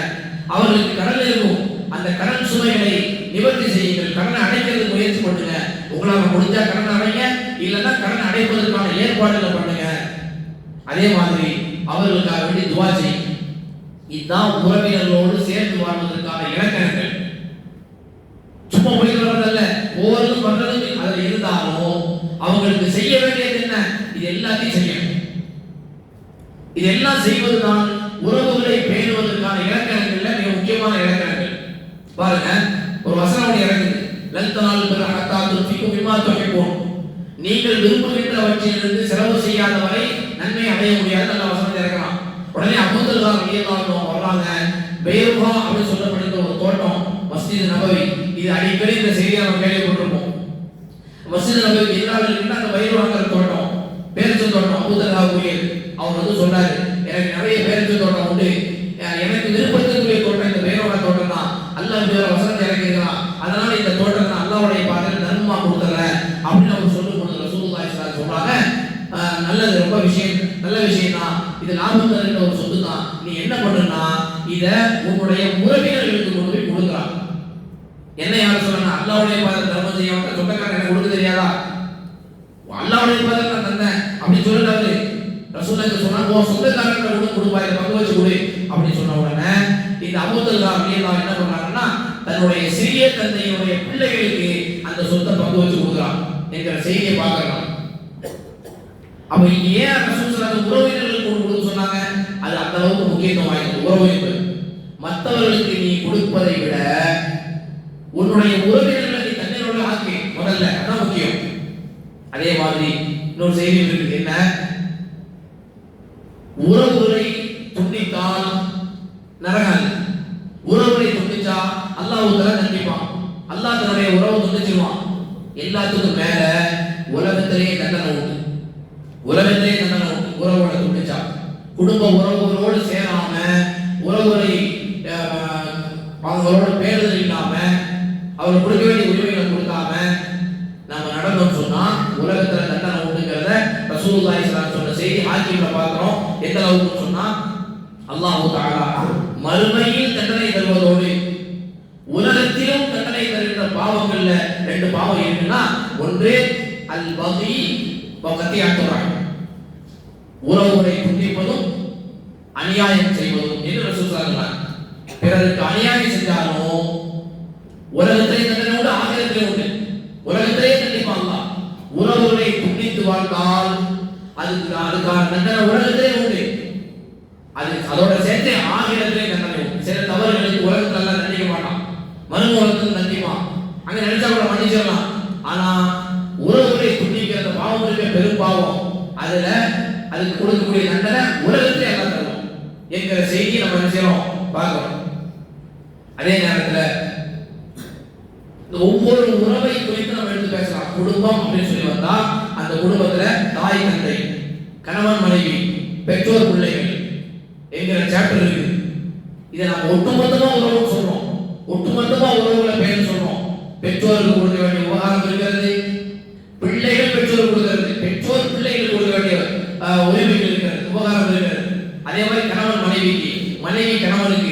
அவர்களுக்கு கடன் இருக்கும். அந்த கடன் சுமைகளை நிவர்த்தி செய்யுங்கள். கடனை அடைக்கிறதுக்கு முயற்சி பண்ணுங்க. உங்களால் முடிஞ்சா கடன் அடைங்க, இல்லைன்னா கடன் அடைப்பதற்கான ஏற்பாடுகளை பண்ணுங்க. அதே மாதிரி அவர்களுக்காக வேண்டி துவா செய்யுங்க. இதுதான் உறவினர்களோடு சேர்ந்து வாழ்வதற்கான இலக்கணங்கள். சும்மா முடிக்கிறவர்கள் ஒவ்வொருவரும் பண்றது அதில் இருந்தாலும் அவங்களுக்கு செய்ய வேண்டியது என்ன? இது எல்லாத்தையும் செய்யணும். இதெல்லாம் செய்வதுதான் உறவுகளை பேணுவதற்கான இலக்கணங்கள்ல மிக முக்கியமான இலக்கணங்கள். பாருங்க, ஒரு வசனம் இறங்குது, லந்தனால் ஹத்தா துன்ஃபிகு மிம்மா துஹிப்பூன். நீங்கள் விரும்புகின்றவற்றிலிருந்து செலவு செய்யாத வரை நன்மை அடைய முடியாது. நல்ல வசனத்தை இறக்கலாம். உடனே அபூதர் ரலியல்லாஹு வர்றாங்க. பைருஹா அப்படின்னு சொல்லப்படுகிற ஒரு தோட்டம், மஸ்ஜித் நபவி. இது அடிக்கடி இந்த செய்தியை நம்ம கேள்விப்பட்டிருப்போம். மஸ்ஜித் நபவி எதிராக இருக்கின்ற அந்த பைருஹாங்கிற தோட்டம், பேரிச்சம் தோட்டம், அபூதர் கூறியது. அவர் வந்து சொன்னாரு, எனக்கு நிறைய பேரிச்சம் தோட்டம் உண்டு, எனக்கு விருப்பத்திற்குரிய தோட்டம் இந்த பைருஹா தோட்டம் தான். அல்லாஹ் வேற வசனத்தை இறக்கியிருக்கிறான், அதனால இந்த தோட்டம் நான் அல்லாஹ்வுடைய பாதையில் தர்மமா கொடுத்துறேன் அப்படின்னு அவர் சொல்லும் பொழுது ரசூலுல்லாஹி ஸல்லல்லாஹு அலைஹி வஸல்லம் சொல்றாங்க, நல்லது, ரொம்ப நல்ல விஷயம் தான், இது லாபம் தருகிற ஒரு சொத்து தான். நீ என்ன பண்ணுன்னா, இத உன்னுடைய உறவினர்களுக்கு கொண்டு போய் கொடுக்குறான். என்ன யார் சொல்லணும்? அல்லாஹ்வுடைய பாதையில் தர்மம் செய்ய சொந்தக்காரன் எனக்கு கொடுக்க தெரியாதா? அல்லாஹ்வுடைய பாதையில் நான் தந்தேன் அப்படின்னு சொல்லிட்டாரு. ரசூலுல்லாஹி சொன்னாங்க, உன் சொந்தக்காரன் கொடுப்பா, இதை பங்கு வச்சு கொடு அப்படின்னு சொன்ன உடனே இந்த அபூதர் ரலியல்லாஹு என்ன பண்றாங்கன்னா, தன்னுடைய சிறிய தந்தையுடைய பிள்ளைகளுக்கு அந்த சொத்தை பங்கு வச்சு கொடுக்குறான் என்கிற செய்தியை பார்க்கலாம். அப்ப ஏன் ரசூல் ஸல்லல்லாஹு உறவினர்களுக்கு கொடுக்க சொன்னாங்க? அது அந்த அளவுக்கு முக்கியத்துவம் வாய்ந்தது. உறவு என்பது மற்றவர்களுக்கு நீ கொடுப்பதை விட உன்னுடைய உறவினர்களை நீ தன்னிலோட ஆக்கி முதல்ல, அதான் முக்கியம். அதே மாதிரி இன்னொரு செய்தி இருக்கு. என்ன? உறவுகளை துண்டித்தால் நரகம், உறவுகளை துண்டிச்சா அல்லாஹ் தஆலா தண்டிப்பான். அல்லாஹ் தன்னுடைய உறவை துண்டிச்சிருவான். எல்லாத்துக்கும் மேல உலகத்திலேயே தண்டனை உண்டு. உலகத்திலேயே தண்டனை உண்டு உறவோட துண்டிச்சா. குடும்ப உறவுகளோடு சேராம, உறவுகளை அவங்களோட பேருதல் இல்லாம, அவர் கொடுக்க வேண்டிய உரிமைகளை கொடுக்காம நம்ம நடந்தோம்னு சொன்னா உலகத்துல தண்டனை உண்டுங்கிறத ரசூலுல்லாஹி ஸல்லல்லாஹு அலைஹி வஸல்லம் சொன்ன செய்தி ஹாக்கிம்ல பார்க்கிறோம். எந்த அளவுக்கு சொன்னா, அல்லாஹ் தஆலா மறுமையில் தண்டனை தருவதோடு உலகத்திலும் தண்டனை தருகின்ற பாவங்கள்ல ரெண்டு பாவம் இருக்குன்னா, ஒன்று அல் பகி வ கத்தியத்துர் ரஹம், உறவுகளை துண்டிப்பதும் அநியாயம் செய்வதும் என்று ரசூல் சொல்றாங்க. பிறருக்கு அநியாயம் செஞ்சாலும் உலகத்திலே தண்டனை உண்டு, ஆகிரத்திலே உண்டு. உலகத்திலே கண்டிப்பா அல்லாஹ். உறவுகளை துண்டித்து வாழ்ந்தால் அதுக்கான தண்டனை உலகத்திலே உண்டு. அதோட சேர்த்து ஆகிரத்திலே தண்டனை உண்டு. சில தவறுகளுக்கு உலகத்துல எல்லாம் தண்டிக்க மாட்டான், மறு உலகத்தில் தண்டிப்பான். அங்க நினைச்சா கூட மன்னிச்சிடலாம். ஆனா உறவுகளை துண்டிக்கிற பாவம் இருக்க பெரும் பாவம், அதுக்கு கொடுக்கக்கூடிய தண்டனை உலகத்திலே எல்லாம் தருவோம் என்கிற செய்தியை நம்ம என்ன செய்யறோம் பார்க்கிறோம். அதே நேரத்தில் ஒவ்வொரு உறவை குறித்து நம்ம எடுத்து பேசலாம். குடும்பம் அப்படின்னு சொல்லி வந்தா அந்த குடும்பத்துல தாய் தந்தை, கணவன் மனைவி, பெற்றோர் பிள்ளைகள் என்கிற சாப்டர் இருக்கு. இதை நம்ம ஒட்டுமொத்தமா உறவுன்னு சொல்றோம், ஒட்டுமொத்தமா உறவுகளை பேர் சொல்றோம். பெற்றோருக்கு கொடுக்க வேண்டிய உபகாரம் இருக்கிறது, பிள்ளைகள் பெற்றோர் கொடுக்கிறது, பெற்றோர் பிள்ளைகள் கொடுக்க வேண்டிய உரிமைகள் இருக்கிறது, உபகாரம் இருக்கிறது. அதே மாதிரி கணவன் மனைவிக்கு, மனைவி கணவனுக்கு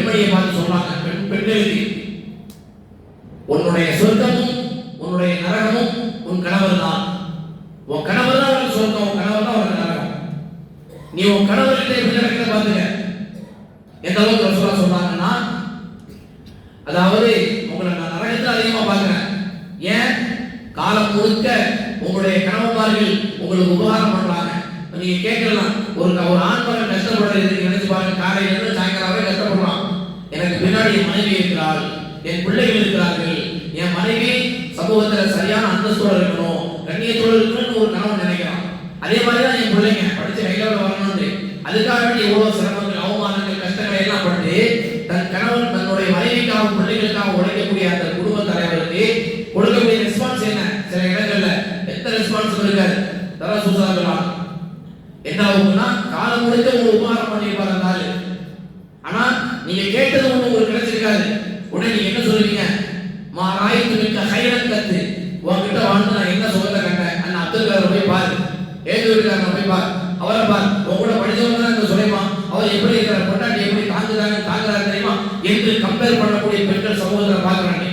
பெண்மணியை பார்த்து சொல்றாங்க, பெண்களுக்கு உன்னுடைய சொர்க்கமும் உன்னுடைய நரகமும் உன் கணவர் தான். உன் கணவர் தான் உனக்கு சொர்க்கம், உன் கணவர் தான் உனக்கு நரகம். நீ உன் கணவர்கிட்ட எப்படி நடக்கிறத பாத்துக்க. எந்த அளவுக்கு ரசூலா சொல்றாங்கன்னா, அதாவது உங்களை நான் நரகத்தில் அதிகமா பார்க்கிறேன். ஏன்? காலம் முழுக்க உங்களுடைய கணவன்மார்கள் உங்களுக்கு உபகாரம் பண்றாங்க. நீங்க கேட்கலாம், ஒரு ஆண் மகன் கஷ்டப்படுறது நினைச்சு பாருங்க. காலையில இருந்து சாயங்காலம் வரை கஷ்டப்படுறான். எனக்கு பின்னாடி என் மனைவி இருக்கிறாள், என் பிள்ளைகள் இருக்கிறார்கள், என் மனைவி சமூகத்துல சரியான அந்தஸ்தோடு இருக்கணும், கண்ணியத்தோடு இருக்கணும்னு ஒரு கணவன் நினைக்கிறான். அதே மாதிரிதான் என் பிள்ளைங்க படிச்சு கையில வரணும்னு அதுக்காக எவ்வளவு சிரமங்கள், அவமானங்கள், கஷ்டங்களை எல்லாம் பட்டு தன் கணவன் தன்னுடைய மனைவிக்காக பிள்ளைகளுக்காக உழைக்கக்கூடிய அந்த குடும்ப தலைவருக்கு கொடுக்கக்கூடிய ரெஸ்பான்ஸ் என்ன? சில இடங்கள்ல எத்தனை ரெஸ்பான்ஸ் இருக்காது. தர சுசாக்கலாம் என்ன ஆகும்னா, காலம் முழுக்க ஒரு உபகாரம் பண்ணிருப்பாரு அந்த ஆளு. ஆனா நீங்க கேட்டது ஒண்ணு உங்களுக்கு கிடைச்சிருக்காது. உடனே நீங்க என்ன சொல்லுவீங்க? ராய்த்து மிக்க ஹைரன் கத்து, உங்ககிட்ட வாழ்ந்து நான் என்ன சுகத்தை கண்டேன். அந்த அப்துல் கலாம் போய் பாரு, ஏதுக்காரன் போய் பாரு, அவரை பாரு, உங்க கூட படிச்சவங்க தான் இந்த சுலைமா, அவர் எப்படி இருக்கிற பொண்டாட்டி எப்படி தாங்குறாரு தெரியுமா என்று கம்பேர் பண்ணக்கூடிய பெண்கள் சமூகத்தில் பார்க்கிறாங்க.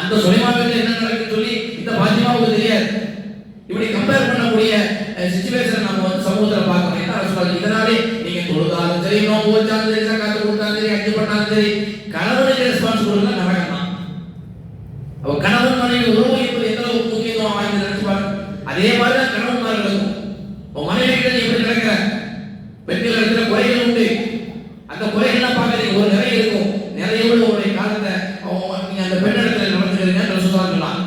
அந்த சுலைமாவுக்கு என்ன நடக்குன்னு சொல்லி இந்த பாத்திமாவுக்கு தெரியாது. இப்படி கம்பேர் பண்ணக்கூடிய சிச்சுவேஷன் நம்ம வந்து சமூகத்தில் பார்க்கணும். என்ன சொல்றாங்க? இதனாலே நீங்க தொழுதாலும் சரி, நோம்பு வச்சாலும் சரி, சக்காத்து கொடுத்தாலும் சரி, அஞ்சு பண்ணாலும் சரி, கணவனுக்கு ரெஸ்பான்சிபிலிட்டி தான் நரகம் தான். அவ கணவன் மனைவி உறவு என்பது எந்த அளவுக்கு முக்கியத்துவம் வாய்ந்து நினைச்சு பாருங்க. அதே மாதிரி தான் கணவன்மார்களுக்கும் உன் மனைவி கிட்ட எப்படி நடக்கிற பெண்கள் இடத்துல குறைகள் உண்டு. அந்த குறைகள்லாம் பார்க்கறதுக்கு ஒரு நிறைய இருக்கும். நிறையோடு உங்களுடைய காலத்தை நீங்க அந்த பெண் இடத்துல நடந்துக்கிறீங்க சொல்லலாம்.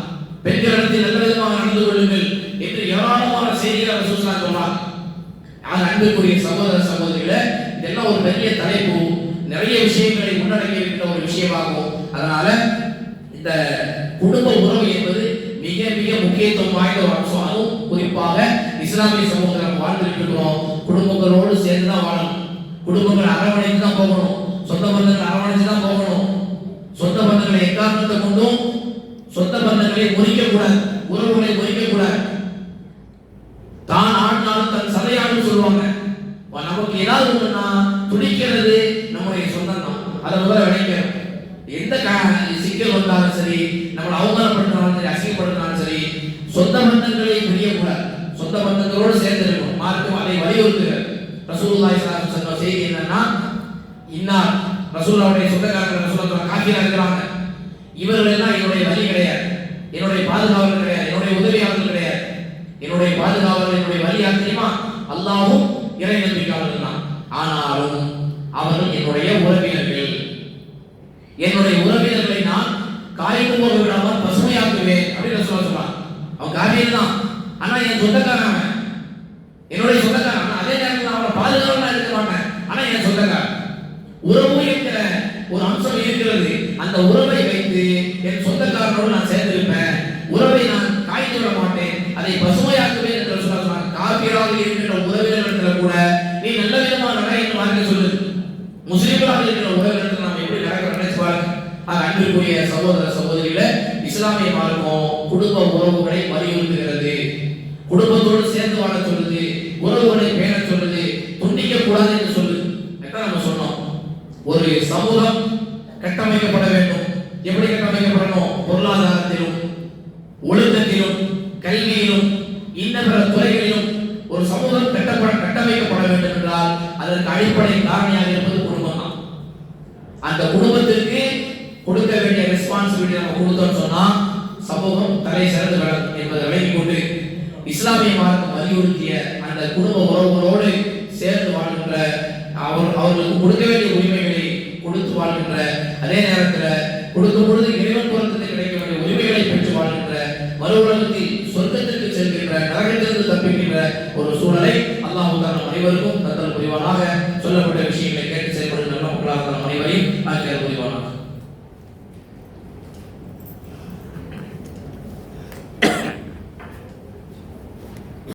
பெண்கள் இடத்தில் நல்ல விதமாக நடந்து கொள்ளுங்கள் என்று ஏராளமான செய்திகளை ரசூலுல்லாஹ் சொன்னார். அன்புக்குரிய சகோதர சகோதரிகளே, இதெல்லாம் ஒரு பெரிய தலைப்பு, நிறைய விஷயங்களை உள்ளடக்கி இருக்கிற ஒரு விஷயமாகும். அதனால இந்த குடும்ப உறவு என்பது மிக மிக முக்கியத்துவம் வாய்ந்த ஒரு அம்சம். அதுவும் குறிப்பாக இஸ்லாமிய சமூகத்தில் வாழ்ந்துருக்கிறோம். குடும்பங்களோடு சேர்ந்து தான் வாழணும். குடும்பங்கள் அரவணைத்து தான் போகணும். சொந்த பந்தங்கள் அரவணைத்து தான் போகணும். சொந்த பந்தங்களை எக்காரணத்தை கொண்டும் சொந்த பந்தங்களை முறிக்க கூடாது, உறவுகளை முறிக்க கூடாது. தான் ஆடினாலும் தன் சதையாடும் சொல்லுவாங்க. நமக்கு ஏதாவது ஒண்ணுன்னா துடிக்கிறது நம்முடைய சொந்தம் தான். அதை முதல்ல விளைக்கணும். எந்த சிக்கல் வந்தாலும் சரி, நம்மளை அவமானப்படுத்தினாலும் சரி, அசிங்கப்படுத்தினாலும் சரி, சொந்த பந்தங்களை பிரியக்கூடாது. சொந்த பந்தங்களோடு சேர்ந்து இருக்கணும். மார்க்கம் அதை வலியுறுத்துகிறது. ரசூலுல்லாஹி ஸல்லல்லாஹு அலைஹி வஸல்லம் செய்தி என்னன்னா, இன்னார் ரசூலுல்லாஹ்வுடைய சொந்தக்காரர்கள் ரசூலுல்லாஹ் காஃபியா இருக்கிறாங்க, இவர்கள் எல்லாம் என்னுடைய வழி கிடையாது, என்னுடைய பாதுகாவலர் கிடையாது, என்னுடைய உதவியாளர்கள் கிடையாது. என்னுடைய பாதுகாவலர், என்னுடைய வழி யார் தெரியுமா? அல்லாஹ்வும் இறை நம்பிக்கையாளர்கள் தான். ஆனாலும் அவர்கள் என்னுடைய உறவினர்கள். என்னுடைய உறவினர்களை நான் காய்ந்து போக விடாமல் பசுமையாக்குவேன் அப்படின்னு சொல்றான். அவன் காரியல் தான், ஆனா என் சொந்தக்காரன், என்னுடைய சொந்தக்காரன். அதே நேரத்தில் அவனை பாதுகாவலா இருக்க மாட்டேன், ஆனா என் சொந்தக்காரன். உறவு என்கிற ஒரு அம்சம் இருக்கிறது. அந்த உறவை வைத்து என் சொந்தக்காரனோடு நான் சேர்ந்திருப்பேன். உறவை நான் காய்ந்து விட மாட்டேன், அதை பசுமையாக்குவேன் என்று சொல்றாங்க. காபிராக இருக்கின்ற உறவினர்கள் கூட நீ நல்ல விதமா நட என்று வார்த்தை சொல்லு. முஸ்லிம்களாக இருக்கிற உறவினர்கள் நாம் எப்படி நடக்க நினைச்சு பாருங்க. அன்பிற்குரிய சகோதர சகோதரிகளே, இஸ்லாமிய மார்க்கம் குடும்ப உறவுகளை வலியுறுத்துகிறது. குடும்பத்தோடு சேர்ந்து வாழ சொல்லுது, உறவுகளை பேண சொல்லுது, துண்டிக்க கூடாது என்று சொல்லுது. நம்ம சொன்னோம், ஒரு சமூகம் கட்டமைக்கப்பட வேண்டும். எப்படி கட்டமைக்கப்படணும்? பொருளாதாரத்திலும், ஒழுக்கத்திலும், கல்வியிலும், இன்ன பிற துறைகளிலும் ஒரு சமூகம் கட்டமைக்கப்பட வேண்டும் என்றால் அதற்கு அடிப்படை காரணியாக இருப்பது குடும்பம் தான். அந்த குடும்பத்திற்கு கொடுக்க வேண்டிய ரெஸ்பான்சிபிலிட்டி நம்ம கொடுத்தோம்னு சொன்னா சமூகம் தலை சிறந்து விடும் என்பதை விளங்கிக் கொண்டு இஸ்லாமிய மார்க்கம் வலியுறுத்திய அந்த குடும்ப உறவுகளோடு சேர்ந்து வாழ்கின்ற அவர்களுக்கு கொடுக்க வேண்டிய உரிமைகளை கொடுத்து வாழ்கின்ற, அதே நேரத்தில் கொடுக்கும் பொழுது இறைவன் பொருத்தத்தை கிடைக்க வேண்டிய உரிமைகளை பெற்று வாழ்கின்ற, மறு உலகத்தில் சொர்க்கத்திற்கு செல்கின்ற, நரகத்திற்கு தப்பிக்கின்ற ஒரு சூழலை அல்லாஹ் நம் அனைவருக்கும் தத்தல் புரிவானாக. சொல்லப்பட்ட விஷயங்களை கேட்டு செயல்படும் நல்ல மக்களாக நம் அனைவரையும் ஆக்கிய புரிவானாக.